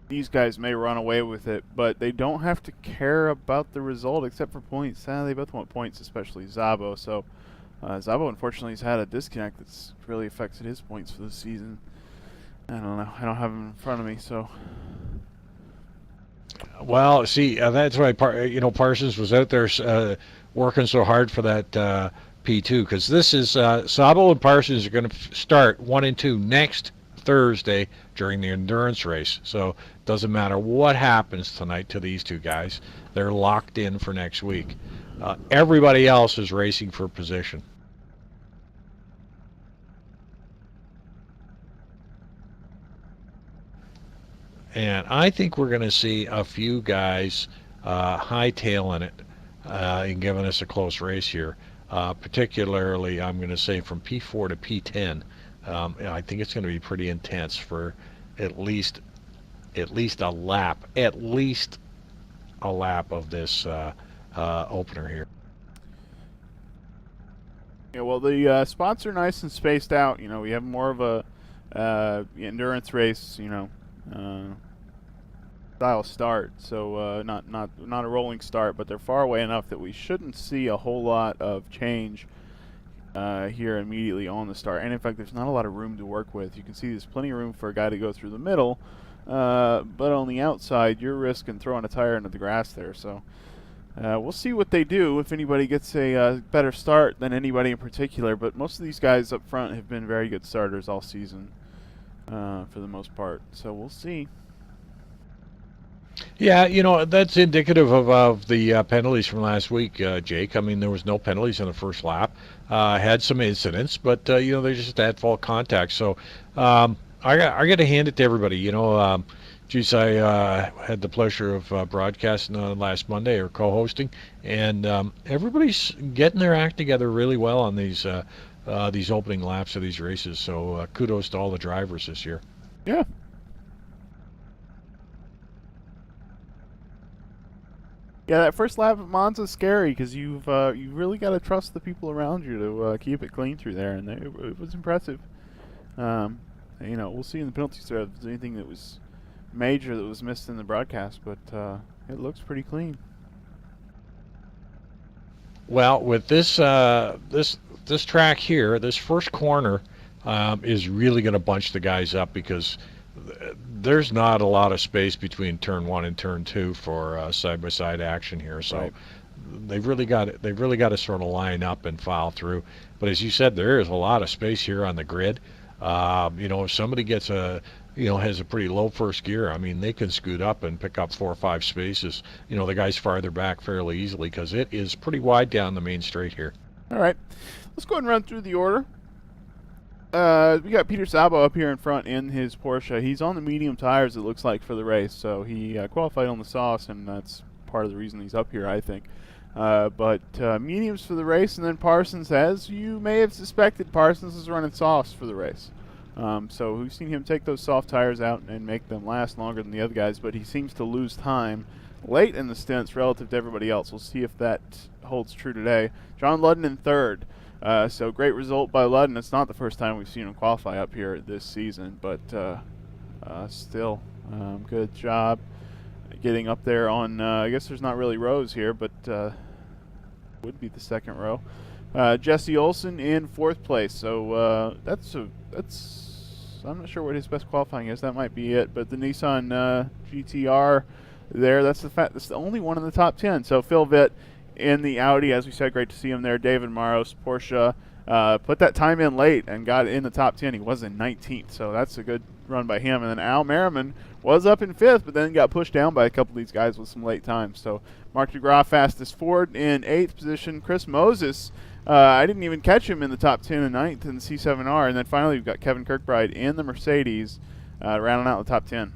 these guys may run away with it, but they don't have to care about the result except for points. They both want points, especially Szabo. So Szabo, unfortunately, has had a disconnect that's really affected his points for the season. I don't know. I don't have him in front of me, so.
Well, see, that's why Parsons was out there working so hard for that P2, because this is Szabo and Parsons are going to start 1 and 2 next Thursday during the endurance race. So it doesn't matter what happens tonight to these two guys; they're locked in for next week. Everybody else is racing for position. And I think we're going to see a few guys hightailing it and giving us a close race here. Particularly, I'm going to say from P4 to P10. I think it's going to be pretty intense for at least a lap, of this opener here.
Yeah, well, the spots are nice and spaced out. You know, we have more of a endurance race. Style start, so not a rolling start, but they're far away enough that we shouldn't see a whole lot of change here immediately on the start. And in fact, there's not a lot of room to work with. You can see there's plenty of room for a guy to go through the middle, but on the outside, you're risking throwing a tire into the grass there. So we'll see what they do if anybody gets a better start than anybody in particular. But most of these guys up front have been very good starters all season for the most part. So we'll see.
Yeah, that's indicative of the penalties from last week, Jake. I mean, there was no penalties in the first lap. Had some incidents, but they just had full contact. So I got to hand it to everybody. Geez, I had the pleasure of broadcasting last Monday or co-hosting, and everybody's getting their act together really well on these opening laps of these races. So kudos to all the drivers this year.
Yeah. Yeah, that first lap at Monza's scary because you've really got to trust the people around you to keep it clean through there, and it was impressive. We'll see in the penalties there if there's anything that was major that was missed in the broadcast, but it looks pretty clean.
Well, with this track here, this first corner is really going to bunch the guys up because there's not a lot of space between turn 1 and turn 2 for side-by-side action here. So
right.
they've really got to sort of line up and file through. But as you said, there is a lot of space here on the grid. If somebody gets has a pretty low first gear, I mean, they can scoot up and pick up 4 or 5 spaces. The guys farther back fairly easily because it is pretty wide down the main straight here.
All right, let's go ahead and run through the order. We got Peter Szabo up here in front in his Porsche. He's on the medium tires, it looks like, for the race. So he qualified on the sauce, and that's part of the reason he's up here, I think. But mediums for the race, and then Parsons, as you may have suspected, Parsons is running softs for the race. So we've seen him take those soft tires out and make them last longer than the other guys, but he seems to lose time late in the stints relative to everybody else. We'll see if that holds true today. John Ludden in third. So great result by Ludden. It's not the first time we've seen him qualify up here this season, but still, good job getting up there on, I guess there's not really rows here, but would be the second row. Jesse Olsen in fourth place. So that's I'm not sure what his best qualifying is. That might be it, but the Nissan GTR there, that's the only one in the top 10. So Phil Vitt in the Audi, as we said, great to see him there. David Maros, Porsche, put that time in late and got in the top 10. He was in 19th, so that's a good run by him. And then Al Merriman was up in 5th, but then got pushed down by a couple of these guys with some late times. So Mark DeGraaf fastest Ford in 8th position. Chris Moses, I didn't even catch him in the top 10 and 9th in the C7R. And then finally we've got Kevin Kirkbride in the Mercedes, rounding out the top 10.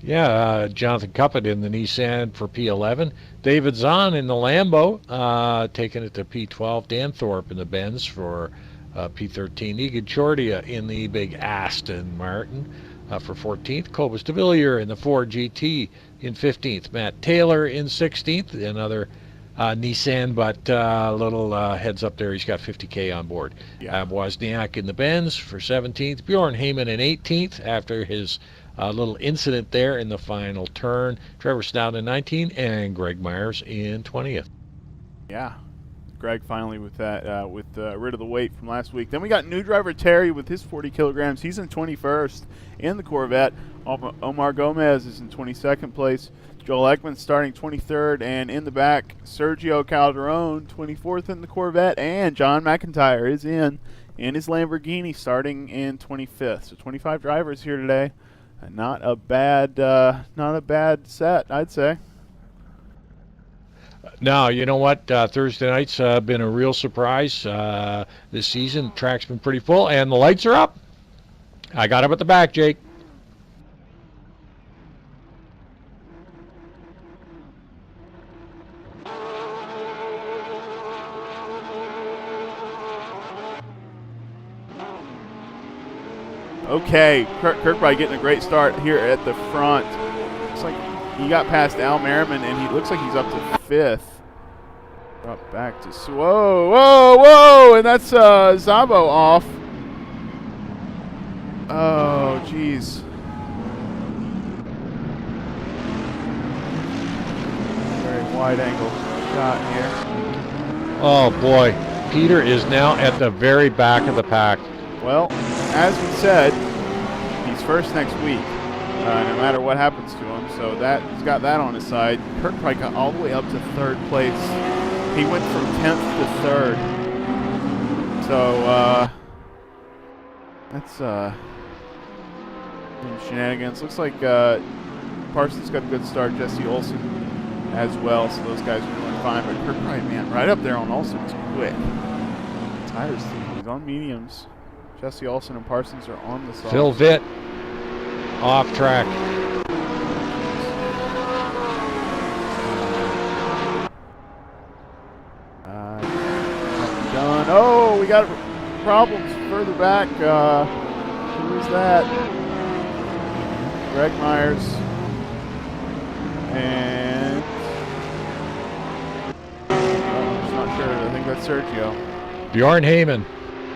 Yeah, Jonathan Cuppett in the Nissan for P11. David Zahn in the Lambo, taking it to P12. Dan Thorpe in the Benz for P13. Egan Chordia in the big Aston Martin for 14th. Cobus de Villiers in the Ford GT in 15th. Matt Taylor in 16th. Another Nissan, but a little heads up there. He's got 50K on board.
Yeah.
Wozniak in the Benz for 17th. Bjorn Heyman in 18th after his little incident there in the final turn. Trevor Stout in 19th, and Greg Myers in 20th.
Yeah. Greg finally with that, with rid of the weight from last week. Then we got new driver Terry with his 40 kilograms. He's in 21st in the Corvette. Omar Gomez is in 22nd place. Joel Ekman starting 23rd, and in the back, Sergio Calderon, 24th in the Corvette, and John McIntyre is in his Lamborghini starting in 25th. So 25 drivers here today. Not a bad set, I'd say.
Now, you know what? Thursday night's been a real surprise this season. Track's been pretty full, and the lights are up. I got him at the back, Jake.
Okay, Kirkbride getting a great start here at the front. Looks like he got past Al Merriman, and he looks like he's up to 5th. Up back to whoa, and that's Zabo off. Oh, jeez. Very wide angle shot here.
Oh boy, Peter is now at the very back of the pack.
Well, as we said, he's first next week, no matter what happens to him. So he's got that on his side. Kirkbride got all the way up to 3rd place. He went from 10th to 3rd. So that's some shenanigans. Looks like Parsons got a good start. Jesse Olsen as well. So those guys are doing fine. But Kirkbride, man, right up there on Olsen is quick. Tires, he's on mediums. Jesse Olsen and Parsons are on the side.
Phil Vitt off track.
Done. Oh, we got problems further back. Who is that? Greg Myers. And I'm just not sure. I think that's Sergio.
Bjorn Heyman.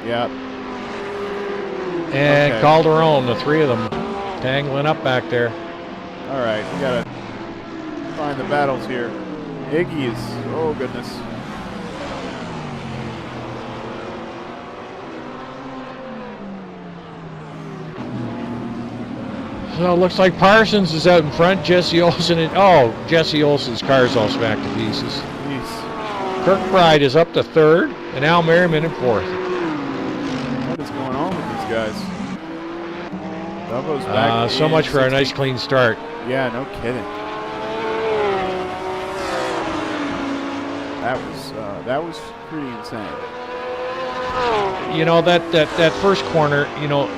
Yep.
And Calderon, the 3 of them tangling up back there.
All right, we gotta find the battles here. Iggy is, oh goodness.
So it looks like Parsons is out in front. Jesse Olsen, Jesse Olsen's car's all smacked to pieces.
Jeez.
Kirkbride is up to 3rd, and Al Merriman in 4th.
What is going on with these guys? Dumbo's back.
So much for a nice clean start.
Yeah, no kidding. That was pretty insane.
You know, that first corner, you know,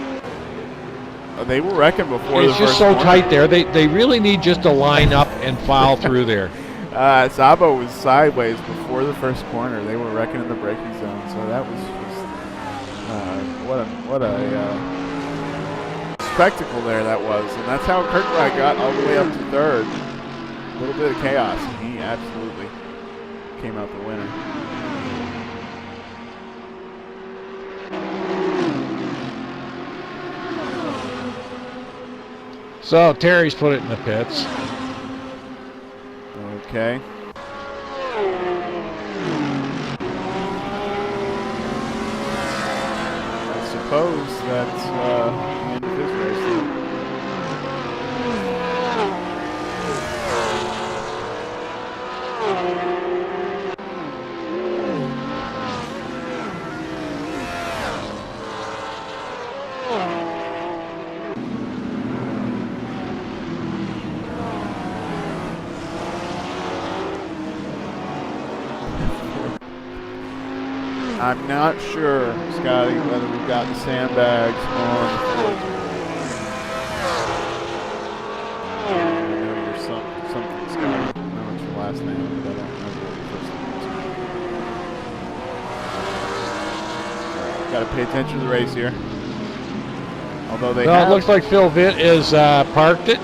they were wrecking before the
it's
first
just so
corner.
tight there. They really need just to line up and file through there.
Zabo was sideways before the first corner. They were wrecking in the braking zone, so that was just what a spectacle there that was. And that's how Kirkbride got all the way up to 3rd. A little bit of chaos, and he absolutely came out the winner.
So Terry's put it in the pits.
Okay. I suppose that's the end of this race then. I'm not sure, Scotty, whether we've got the sandbags on the floor. last name, but I don't remember what his first name was. Got to pay attention to the race here. Although they
it looks like Phil Vitt is parked it.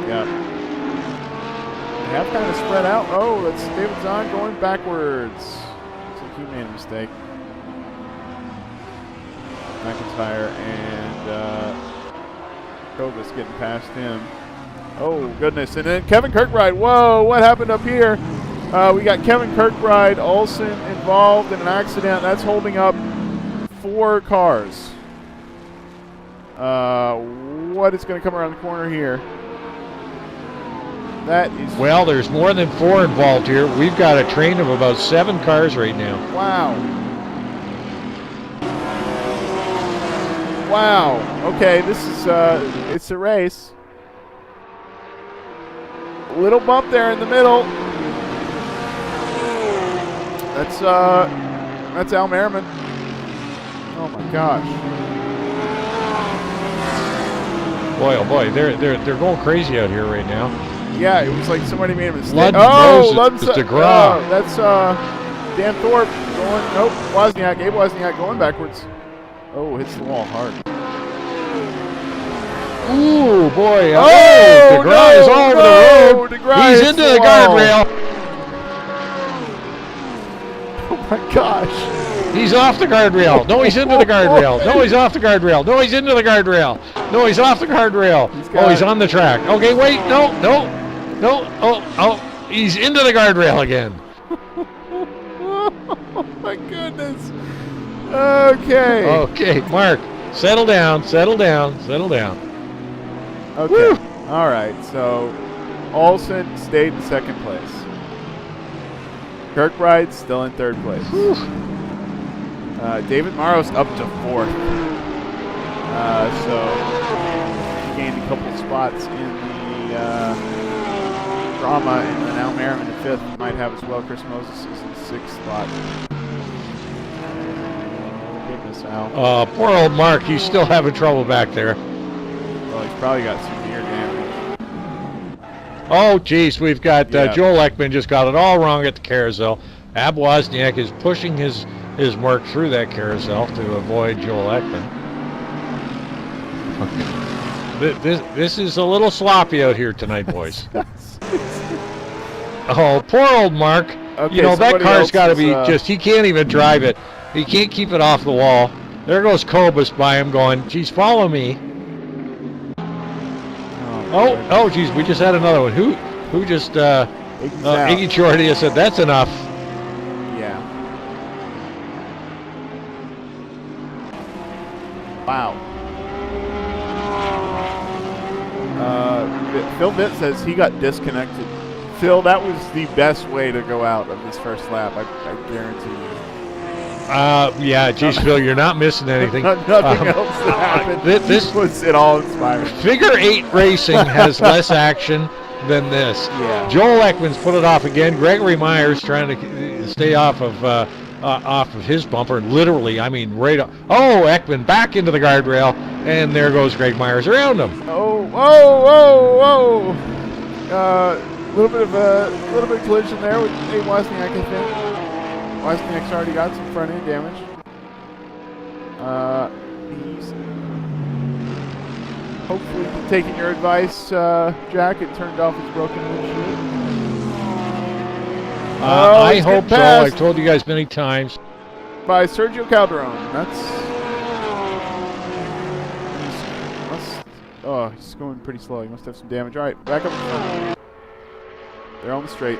Yeah. They have kind of spread out. Oh, that's David Zahn going backwards. Looks like he made a mistake. McIntyre and Kova's getting past him. Oh, goodness. And then Kevin Kirkbride. Whoa, what happened up here? We got Kevin Kirkbride, Olsen involved in an accident. That's holding up 4 cars. What is going to come around the corner here? That is...
Well, there's more than 4 involved here. We've got a train of about 7 cars right now.
Wow. Wow. Okay, this is, it's a race. Little bump there in the middle. That's Al Merriman. Oh my gosh.
Boy, oh boy, they're going crazy out here right now.
Yeah, it was like somebody made a mistake.
Moses DeGraw.
That's Dan Thorpe going. Nope, Wozniak. Abe Wozniak going backwards. Oh, hits the wall hard.
Ooh, boy.
Oh,
DeGraw is all over the road.
DeGraw
He's into the guardrail.
Oh my gosh.
He's off the guardrail. No, he's into the guardrail. No, he's off the guardrail. No, he's into the guardrail. No, he's off the guardrail. He's on the track. Okay, wait. No. Oh, he's into the guardrail again.
Oh my goodness. Okay.
Okay, Mark, settle down.
Okay. Woo. All right. So Olsen stayed in second place. Kirkbride still in third place.
Whew.
David Maros up to 4th. So he gained a couple spots in the drama, and then Al Merriman in 5th might have as well. Chris Moses is in 6th spot. Goodness, Al.
Poor old Mark, he's still having trouble back there.
Well, he's probably got severe damage.
Oh, geez, we've got Joel Ekman just got it all wrong at the carousel. Ab Wozniak is pushing his mark through that carousel to avoid Joel Ekman. This is a little sloppy out here tonight, boys. Oh, poor old Mark.
Okay,
you know, that car's got to be just, he can't even drive it. He can't keep it off the wall. There goes Kobus by him going, geez, follow me. Oh, geez, we just had another one. Who just, Iggy Chordia said, that's enough.
Yeah. Wow. Phil Vitt says he got disconnected. Phil, that was the best way to go out of this first lap, I guarantee you.
Yeah, geez, Phil, you're not missing anything.
Nothing else that happened.
This
was it all inspiring.
Figure 8 racing has less action than this.
Yeah.
Joel Ekman's put it off again. Gregory Myers trying to stay off of his bumper. Literally, I mean, right off. Oh, Ekman back into the guardrail, and there goes Greg Myers around him.
Whoa! A little bit of collision there with Abe Wozniak, I think. Wozniak's already got some front end damage. He's hopefully taking your advice, Jack, and turned off his broken windshield.
I hope so. I've told you guys many times.
By Sergio Calderon. He's going pretty slow. He must have some damage. All right, back up in front. They're on the straight.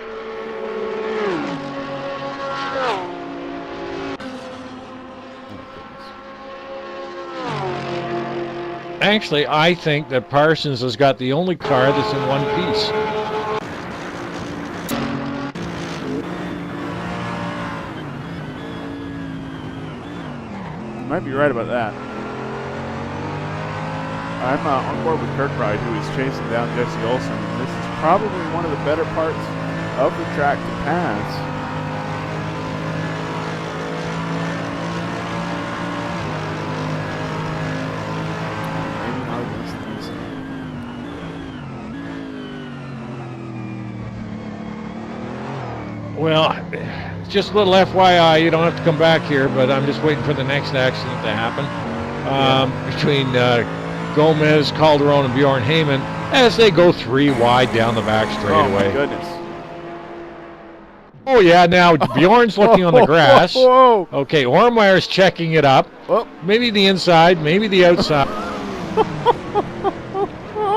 Actually, I think that Parsons has got the only car that's in one piece.
You might be right about that. I'm on board with Kirkbride, who is chasing down Jesse Olsen. This is probably one of the better parts of the track to pass.
Well, just a little FYI, you don't have to come back here, but I'm just waiting for the next accident to happen between Gomez, Calderon, and Bjorn Heyman as they go 3 wide down the back straightaway.
Oh, my goodness.
Oh, yeah, now Bjorn's looking on the grass.
Whoa.
Okay, Ormeyer's checking it up.
Oh.
Maybe the inside, maybe the outside.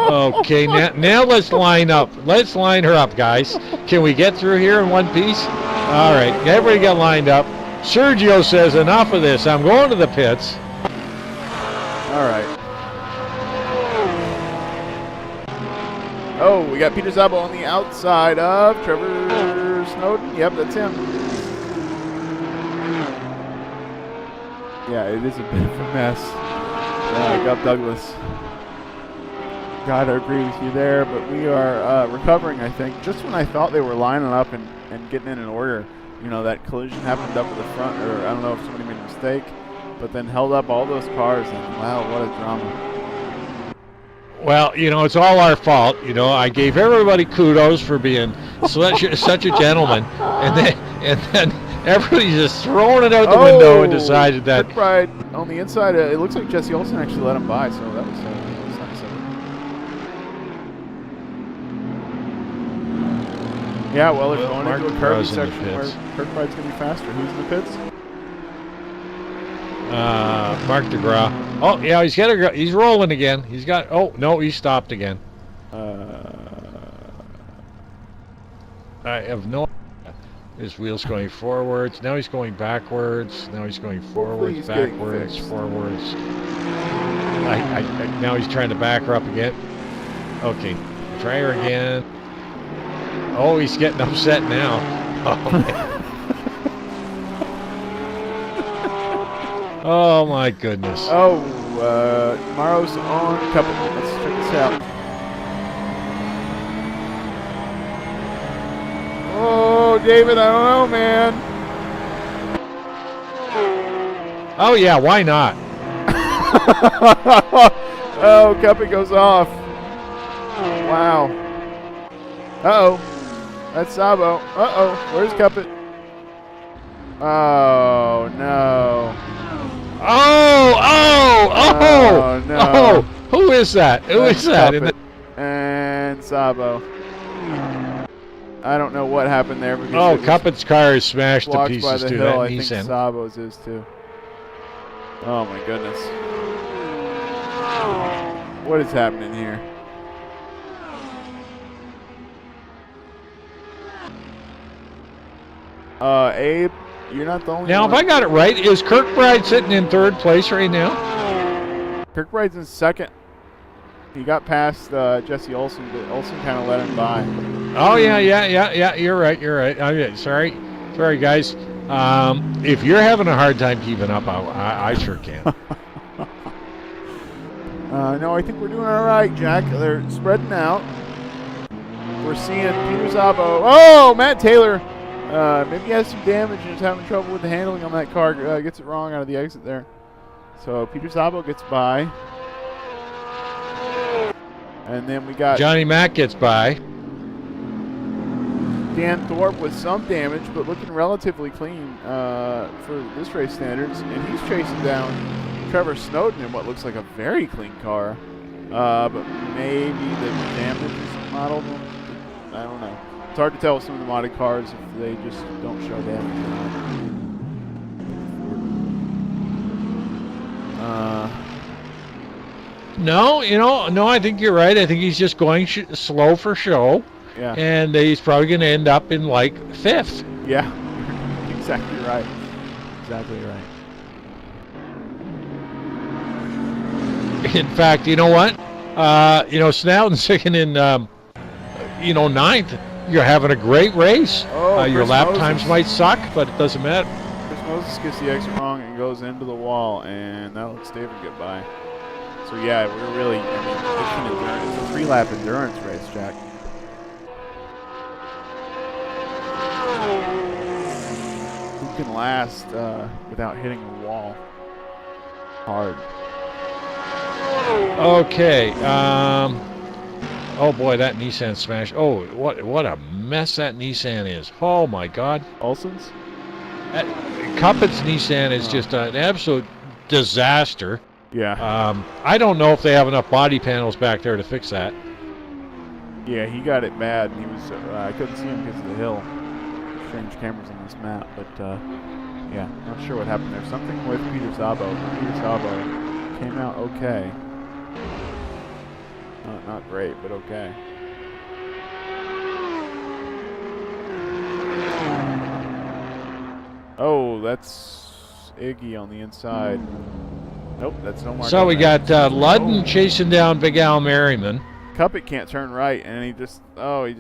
Okay, now let's line up. Let's line her up, guys. Can we get through here in one piece? All right, everybody got lined up. Sergio says, enough of this. I'm going to the pits.
All right. Oh, we got Peter Zabo on the outside of Trevor Snowden. Yep, that's him. Yeah, it is a bit of a mess. Gup Douglas. Gotta agree with you there, but we are recovering, I think. Just when I thought they were lining up and getting in an order, you know, that collision happened up at the front, or I don't know if somebody made a mistake, but then held up all those cars, and wow, what a drama.
Well, you know, it's all our fault. You know, I gave everybody kudos for being such a gentleman, and then everybody's just throwing it out the window and decided that.
Quick ride on the inside. It looks like Jesse Olsen actually let him by, so that was nice. Yeah, well, they're going into a curvy section where Kirkbride's going to be faster. Who's in the pits?
Mark DeGraw. Oh, yeah, he's rolling again. He's got. Oh no, he stopped again. I have no. His wheel's going forwards. Now he's going backwards. Now he's going forwards, backwards, forwards. Now he's trying to back her up again. Okay, try her again. Oh, he's getting upset now. Oh my goodness.
Oh, tomorrow's on Cup. Let's check this out. Oh, David, I don't know, man.
Oh yeah, why not?
Oh, Cuppy goes off. Wow. Uh-oh. That's Sabo. Uh-oh. Where's Cuppet? Oh, no.
Oh,
no.
Oh, who is that? Who is that?
And Sabo. I don't know what happened there.
Oh, Cuppet's car is smashed to pieces
by the
too.
hill.
That
I think
Nissan.
Sabo's is too. Oh my goodness. What is happening here? Abe, you're not the only
now,
one.
if I got it right, is Kirkbride sitting in third place right now?
Kirkbride's in second. He got past Jesse Olsen, but Olsen kind of let him by.
Oh, yeah. You're right. Sorry, guys. If you're having a hard time keeping up, I sure can.
No, I think we're doing all right, Jack. They're spreading out. We're seeing Peter Zabo. Oh, Matt Taylor. Maybe he has some damage and is having trouble with the handling on that car. Gets it wrong out of the exit there. So Peter Zabo gets by. And then we got
Johnny Mack gets by.
Dan Thorpe with some damage, but looking relatively clean for this race standards. And he's chasing down Trevor Snowden in what looks like a very clean car. But maybe the damage is modeled. I don't know. It's hard to tell with some of the modded cars if they just don't show damage or not.
No, I think you're right. I think he's just going slow for show.
Yeah.
And he's probably going to end up in like 5th.
Yeah, exactly right. Exactly right.
In fact, you know what? Snowden's sitting in, 9th. You're having a great race. Your lap times might suck, but it doesn't matter.
Chris Moses gets the exit wrong and goes into the wall, and that lets David get by. So yeah, we're really, it's a 3-lap endurance race, Jack. Who can last without hitting a wall hard?
Okay. Oh boy, that Nissan smash. Oh, what a mess that Nissan is. Oh my God.
Olson's?
Cuppet's Nissan is just an absolute disaster.
Yeah.
I don't know if they have enough body panels back there to fix that.
Yeah, he got it bad. He was. I couldn't see him because of the hill. Strange cameras on this map, but yeah, not sure what happened there. Something with Peter Szabo. Peter Szabo came out okay. Not great, but okay. Oh, that's Iggy on the inside. Nope, that's no mark.
So we got Ludden chasing down Big Al Merriman.
Cuppet can't turn right, and he just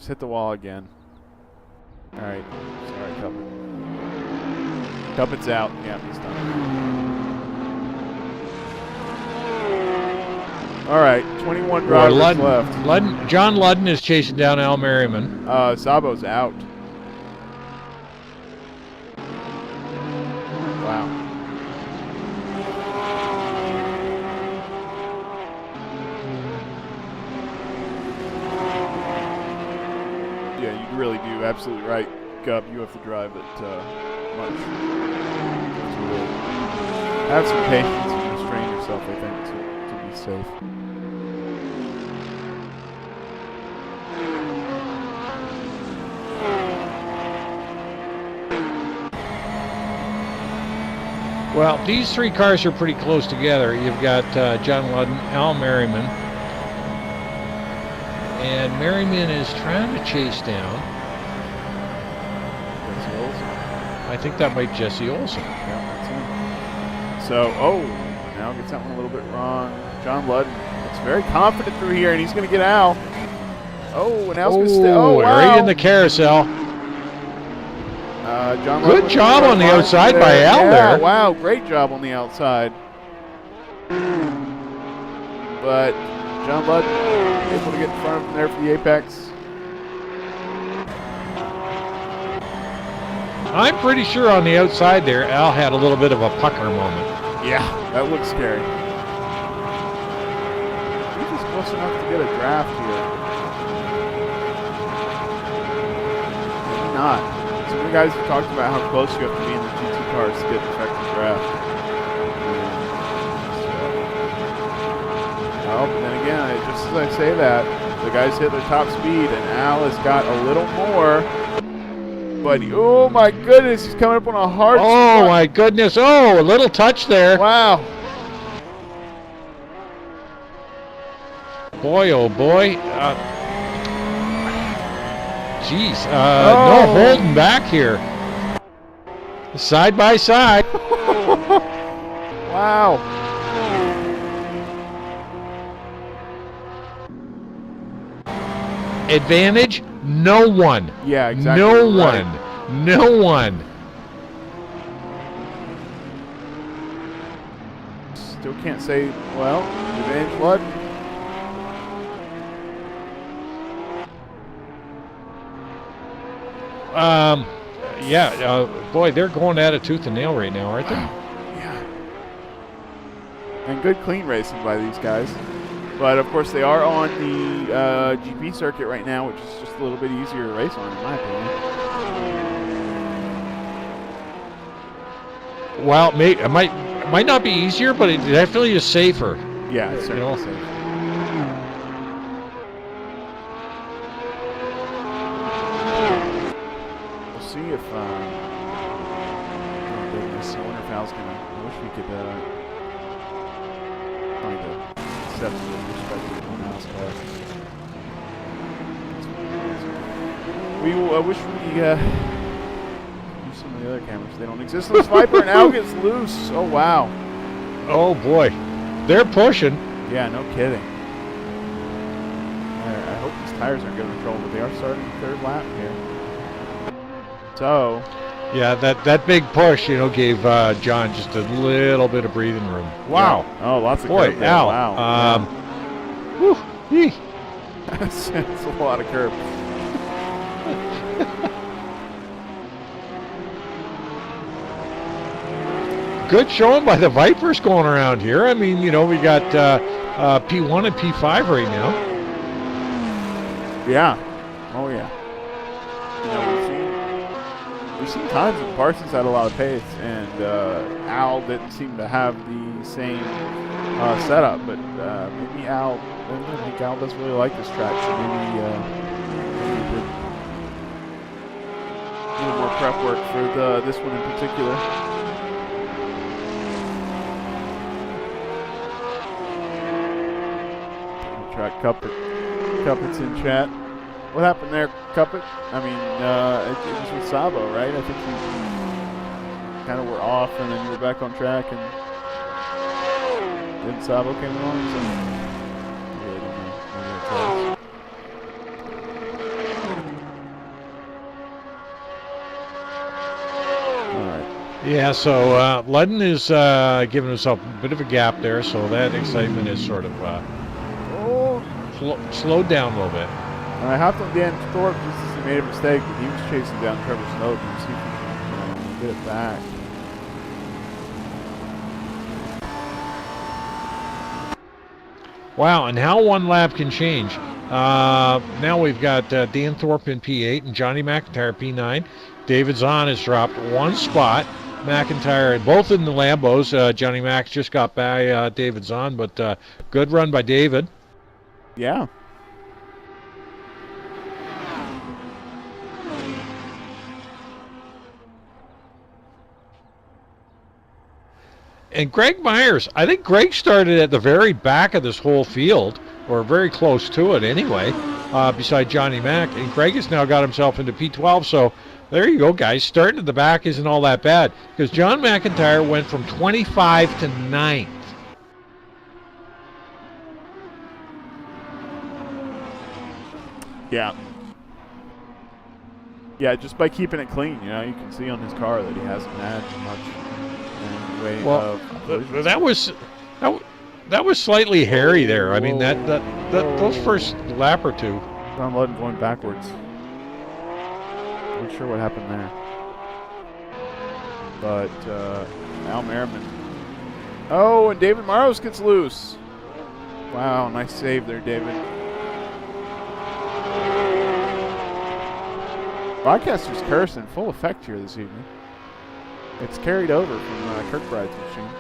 hit the wall again. All right, sorry, Cuppet. Cuppet's out. Yeah, he's done. All right, 21 drivers left.
John Ludden is chasing down Al Merriman.
Szabo's out. Wow. Yeah, you really do. Absolutely right, Gup. You have to drive it much. Have some patience and restrain yourself, I think, to be safe.
Well, these three cars are pretty close together. You've got John Ludden, Al Merriman, and Merriman is trying to chase down.
Jesse Olson.
I think that might be Jesse Olson.
Yeah, that's him. So, now gets that one a little bit wrong. John Ludden looks very confident through here, and he's going to get Al. Oh, and Al's going to stay. Oh, wow.
Right in the carousel.
John
Good
Ludden
job on the outside
there.
by Al there.
Wow, great job on the outside. But John Ludden able to get in front of him there for the apex.
I'm pretty sure on the outside there, Al had a little bit of a pucker moment.
Yeah, that looks scary. He's just close enough to get a draft here. Maybe not. Some of the guys have talked about how close you have to be in the GT cars to get an effective draft. Well, but then again, just as I say that, the guys hit their top speed, and Al has got a little more. But, oh my goodness, he's coming up on a hard spot.
Oh my goodness, a little touch there.
Wow.
Boy, oh boy. Jeez, no holding back here. Side by side.
Wow.
Advantage? No one.
Yeah, exactly.
No
right.
one. No one.
Still can't say, well, advantage Ludden.
Boy, they're going at it tooth and nail right now, aren't they?
Yeah. And good clean racing by these guys. But, of course, they are on the GP circuit right now, which is just a little bit easier to race on, in my opinion.
Well, it might not be easier, but it definitely is safer.
Yeah, it's certainly safe. We'll see if, oh goodness, I wonder if Al's gonna, I wish we could, find a acceptable perspective on Al's car. I wish we, use some of the other cameras. They don't exist on this Viper, and Al gets loose. Oh, wow.
Oh, boy. They're pushing.
Yeah, no kidding. I hope these tires aren't going to control, but they are starting the third lap here. So.
Yeah, that big push, gave John just a little bit of breathing room. Wow.
Yeah. Oh, lots of
boy,
curb there.
Al.
Wow.
Whew,
That's a lot of curb.
Good showing by the Vipers going around here. I mean, we got P1 and P5 right now.
Yeah. Oh, yeah. You know, we've seen times when Parsons had a lot of pace, and Al didn't seem to have the same setup. But maybe Al, I think Al doesn't really like this track, so maybe he did a little more prep work for this one in particular. Track Cuppett's in chat. What happened there, Cuppet? I mean, it was with Sabo, right? I think you kind of were off, and then you were back on track, and then Sabo came along. So I really don't know. Maybe that's us. All right.
Yeah, so Ludden is giving himself a bit of a gap there, so that excitement is sort of slowed down a little bit.
And I hopped on Dan Thorpe just as he made a mistake, but he was chasing down Trevor Snowden to see if he can get it back.
Wow, and how one lap can change. Now we've got Dan Thorpe in P8 and Johnny McIntyre P9. David Zahn has dropped one spot. McIntyre, both in the Lambos. Johnny Mac just got by David Zahn, but good run by David.
Yeah.
And Greg Myers, I think Greg started at the very back of this whole field, or very close to it anyway, beside Johnny Mac. And Greg has now got himself into P12, so there you go, guys. Starting at the back isn't all that bad, because John McIntyre went from 25 to 9th.
Yeah. Yeah, just by keeping it clean, you know, you can see on his car that he hasn't had much in the way of collisions.
that was slightly hairy there. I mean, those first lap or two.
John Ludden going backwards. Not sure what happened there. But Al Merriman. Oh, and David Maros gets loose. Wow, nice save there, David. Broadcaster's curse in full effect here this evening. It's carried over from Kirkbride's machine.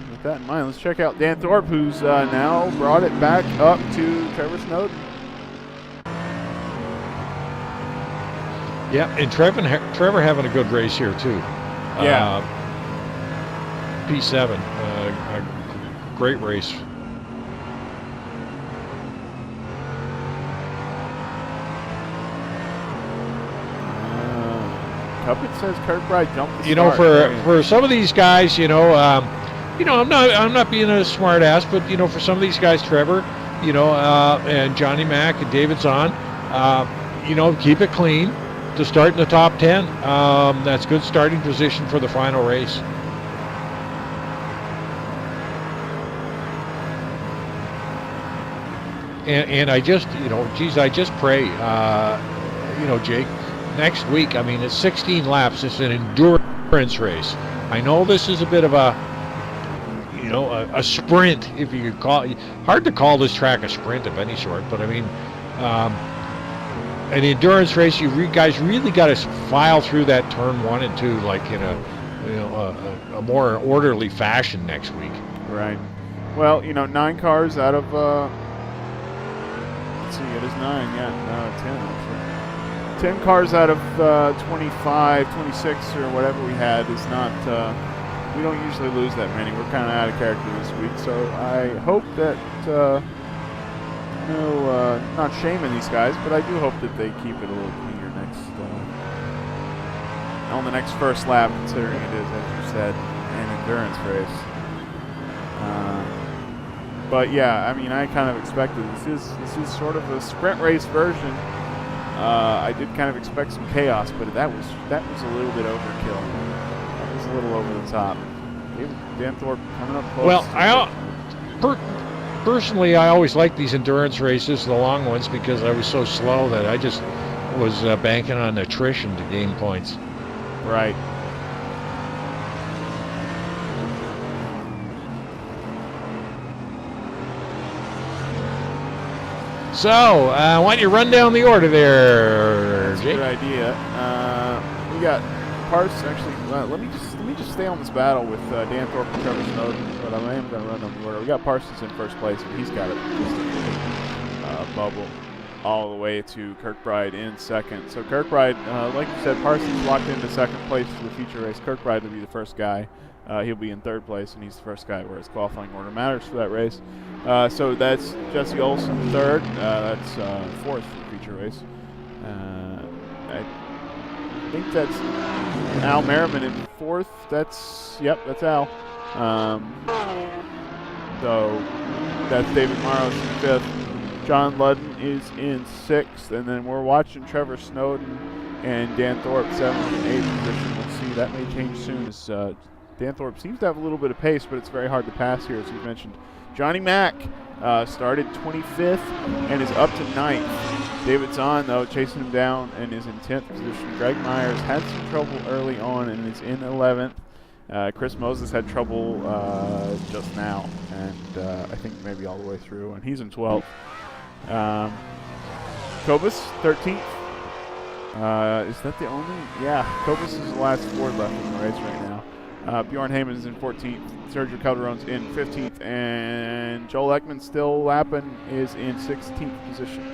With that in mind, let's check out Dan Thorpe, who's now brought it back up to Trevor Snowden.
Yeah, and Trevor having a good race here too.
Yeah.
P7, a great race.
Cuppet says Kirkbride jumped the start.
You know, for some of these guys, I'm not being a smart ass, but for some of these guys, Trevor, and Johnny Mac and David Zahn, keep it clean to start in the top 10. That's good starting position for the final race. And I just, I just pray, Jake, next week, I mean, it's 16 laps. It's an endurance race. I know this is a bit of a sprint, if you could call it. Hard to call this track a sprint of any sort, but I mean, an endurance race, you guys really got to file through that turn 1 and 2 like in a more orderly fashion next week.
Right. Well, 9 cars out of, let's see, it is 9, yeah, 10 actually. 10 cars out of 25, 26 or whatever we had is not, we don't usually lose that many. We're kind of out of character this week, so I hope that, not shaming these guys, but I do hope that they keep it a little cleaner on the next first lap, considering it is, as you said, an endurance race. But yeah, I mean, I kind of expected this is sort of a sprint race version. I did kind of expect some chaos, but that was a little bit overkill. That was a little over the top. Dan Thorpe coming up close.
Well, personally, I always like these endurance races, the long ones, because I was so slow that I just was banking on attrition to gain points.
Right.
So, why don't you run down the order there,
That's a
Jake?
good idea. We got Parsons. Actually, let me just stay on this battle with Dan Thorpe and Trevor Snowden, but I am going to run on the order. We got Parsons in first place, and he's got it just bubble all the way to Kirkbride in second. So Kirkbride, like you said, Parsons locked into second place for the feature race. Kirkbride will be the first guy. He'll be in third place, and he's the first guy where his qualifying order matters for that race. So that's Jesse Olson third. That's fourth for the feature race. I think that's Al Merriman in fourth. That's Al. So that's David Morrows in fifth. John Ludden is in sixth, and then we're watching Trevor Snowden and Dan Thorpe seventh and eighth position. We'll see. That may change soon as Dan Thorpe seems to have a little bit of pace, but it's very hard to pass here, as you mentioned. Johnny Mack started 25th and is up to 9th. David Zahn, though, chasing him down and is in 10th position. Greg Myers had some trouble early on and is in 11th. Chris Moses had trouble just now, and I think maybe all the way through, and he's in 12th. Kobus, 13th. Is that the only? Yeah, Kobus is the last Ford left in the race right now. Bjorn Heyman is in 14th. Sergio Calderon's in 15th. And Joel Ekman, still lapping, is in 16th position.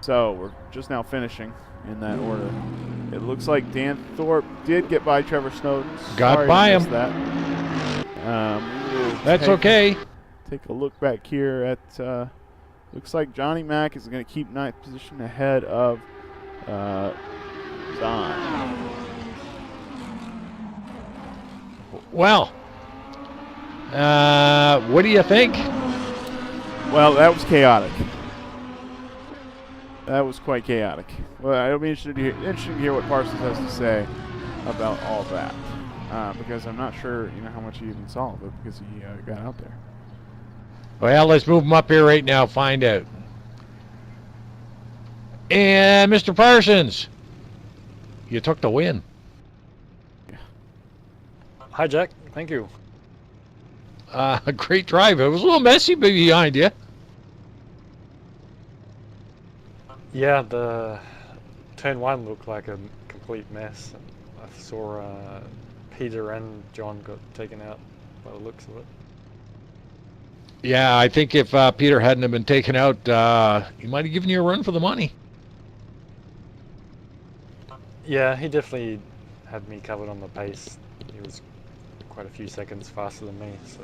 So we're just now finishing in that order. It looks like Dan Thorpe did get by Trevor Snowden.
Got by him. That's okay.
Take a look back here at, looks like Johnny Mack is going to keep 9th position ahead of Zahn.
Well, what do you think?
Well, that was chaotic. That was quite chaotic. Well, it'll be interesting to hear what Parsons has to say about all that, because I'm not sure, how much he even saw of it because he got out there.
Well, let's move him up here right now. Find out. And Mr. Parsons, you took the win.
Hi, Jack. Thank you.
A great drive. It was a little messy behind you.
Yeah, the turn one looked like a complete mess. I saw Peter and John got taken out by the looks of it.
Yeah, I think if Peter hadn't have been taken out, he might have given you a run for the money.
Yeah, he definitely had me covered on the pace. He was quite a few seconds faster than me, so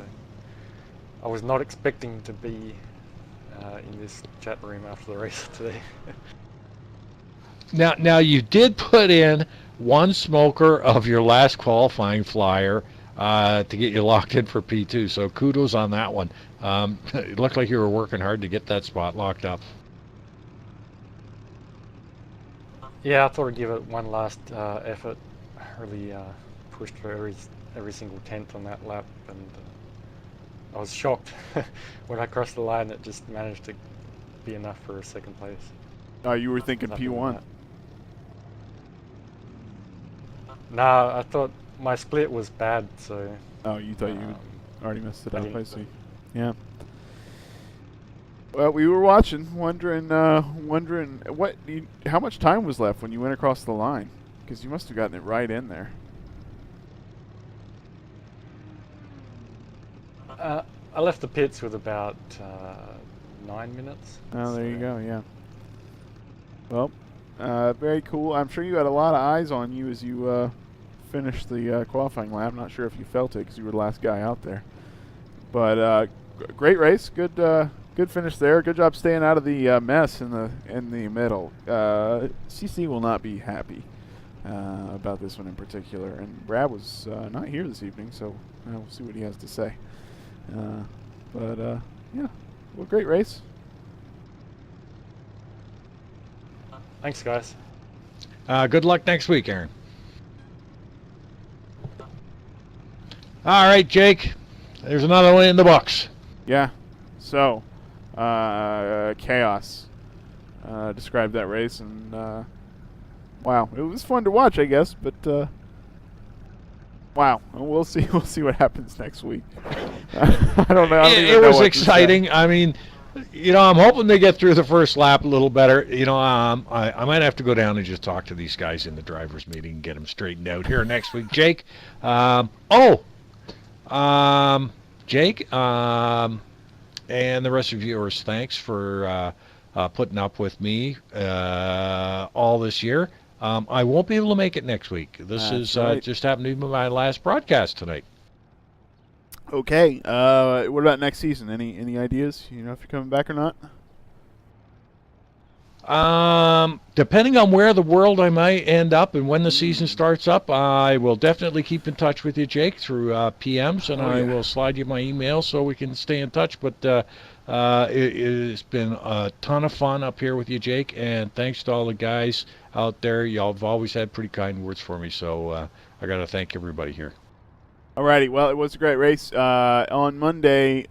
I was not expecting to be in this chat room after the race today.
Now you did put in one smoker of your last qualifying flyer to get you locked in for P2, so kudos on that one. It looked like you were working hard to get that spot locked up.
Yeah, I thought I'd give it one last effort. Really pushed for every single tenth on that lap, and I was shocked when I crossed the line. It just managed to be enough for a second place.
Oh, you were thinking P1?
Nah, I thought my split was bad, so...
Oh, you thought you already messed it up, I see. Yeah. Well, we were watching, wondering how much time was left when you went across the line, because you must have gotten it right in there.
I left the pits with about 9 minutes.
Oh, there you go, yeah. Well, very cool. I'm sure you had a lot of eyes on you as you finished the qualifying lap. I'm not sure if you felt it because you were the last guy out there. But great race, good finish there. Good job staying out of the mess in the middle. CC will not be happy about this one in particular. And Brad was not here this evening, so we'll see what he has to say. Yeah, well, great race.
Thanks, guys.
Good luck next week, Aaron. All right, Jake. There's another one in the books.
Yeah. So, chaos. Described that race, and wow, it was fun to watch, I guess. But wow, we'll see. We'll see what happens next week. I don't know.
It was exciting. I mean, I'm hoping they get through the first lap a little better. I might have to go down and just talk to these guys in the drivers' meeting and get them straightened out here next week. Jake, Jake, and the rest of viewers, thanks for putting up with me all this year. I won't be able to make it next week. This
That's right.
just happened to be my last broadcast tonight.
Okay. What about next season? Any ideas? If you're coming back or not?
Depending on where the world I might end up and when the season starts up, I will definitely keep in touch with you, Jake, through PMs, and I will slide you my email so we can stay in touch. But it's been a ton of fun up here with you, Jake, and thanks to all the guys out there. Y'all have always had pretty kind words for me, so I got to thank everybody here.
Alrighty, well, it was a great race. On Monday,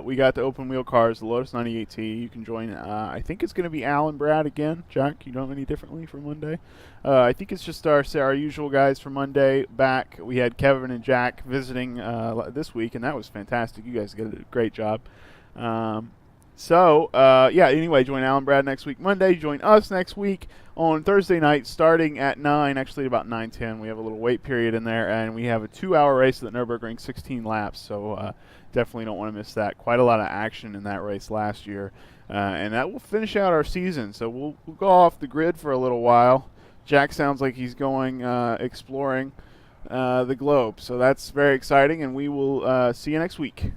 we got the open wheel cars, the Lotus 98T. You can join. I think it's going to be Al and Brad again. Jack, you don't have any differently for Monday? I think it's just our usual guys for Monday back. We had Kevin and Jack visiting this week, and that was fantastic. You guys did a great job. Anyway, join Al and Brad next week Monday. Join us next week on Thursday night starting at 9, actually about 9:10. We have a little wait period in there, and we have a 2-hour race at the Nürburgring, 16 laps, so definitely don't want to miss that. Quite a lot of action in that race last year, and that will finish out our season, so we'll go off the grid for a little while. Jack sounds like he's going exploring the globe, so that's very exciting, and we will see you next week.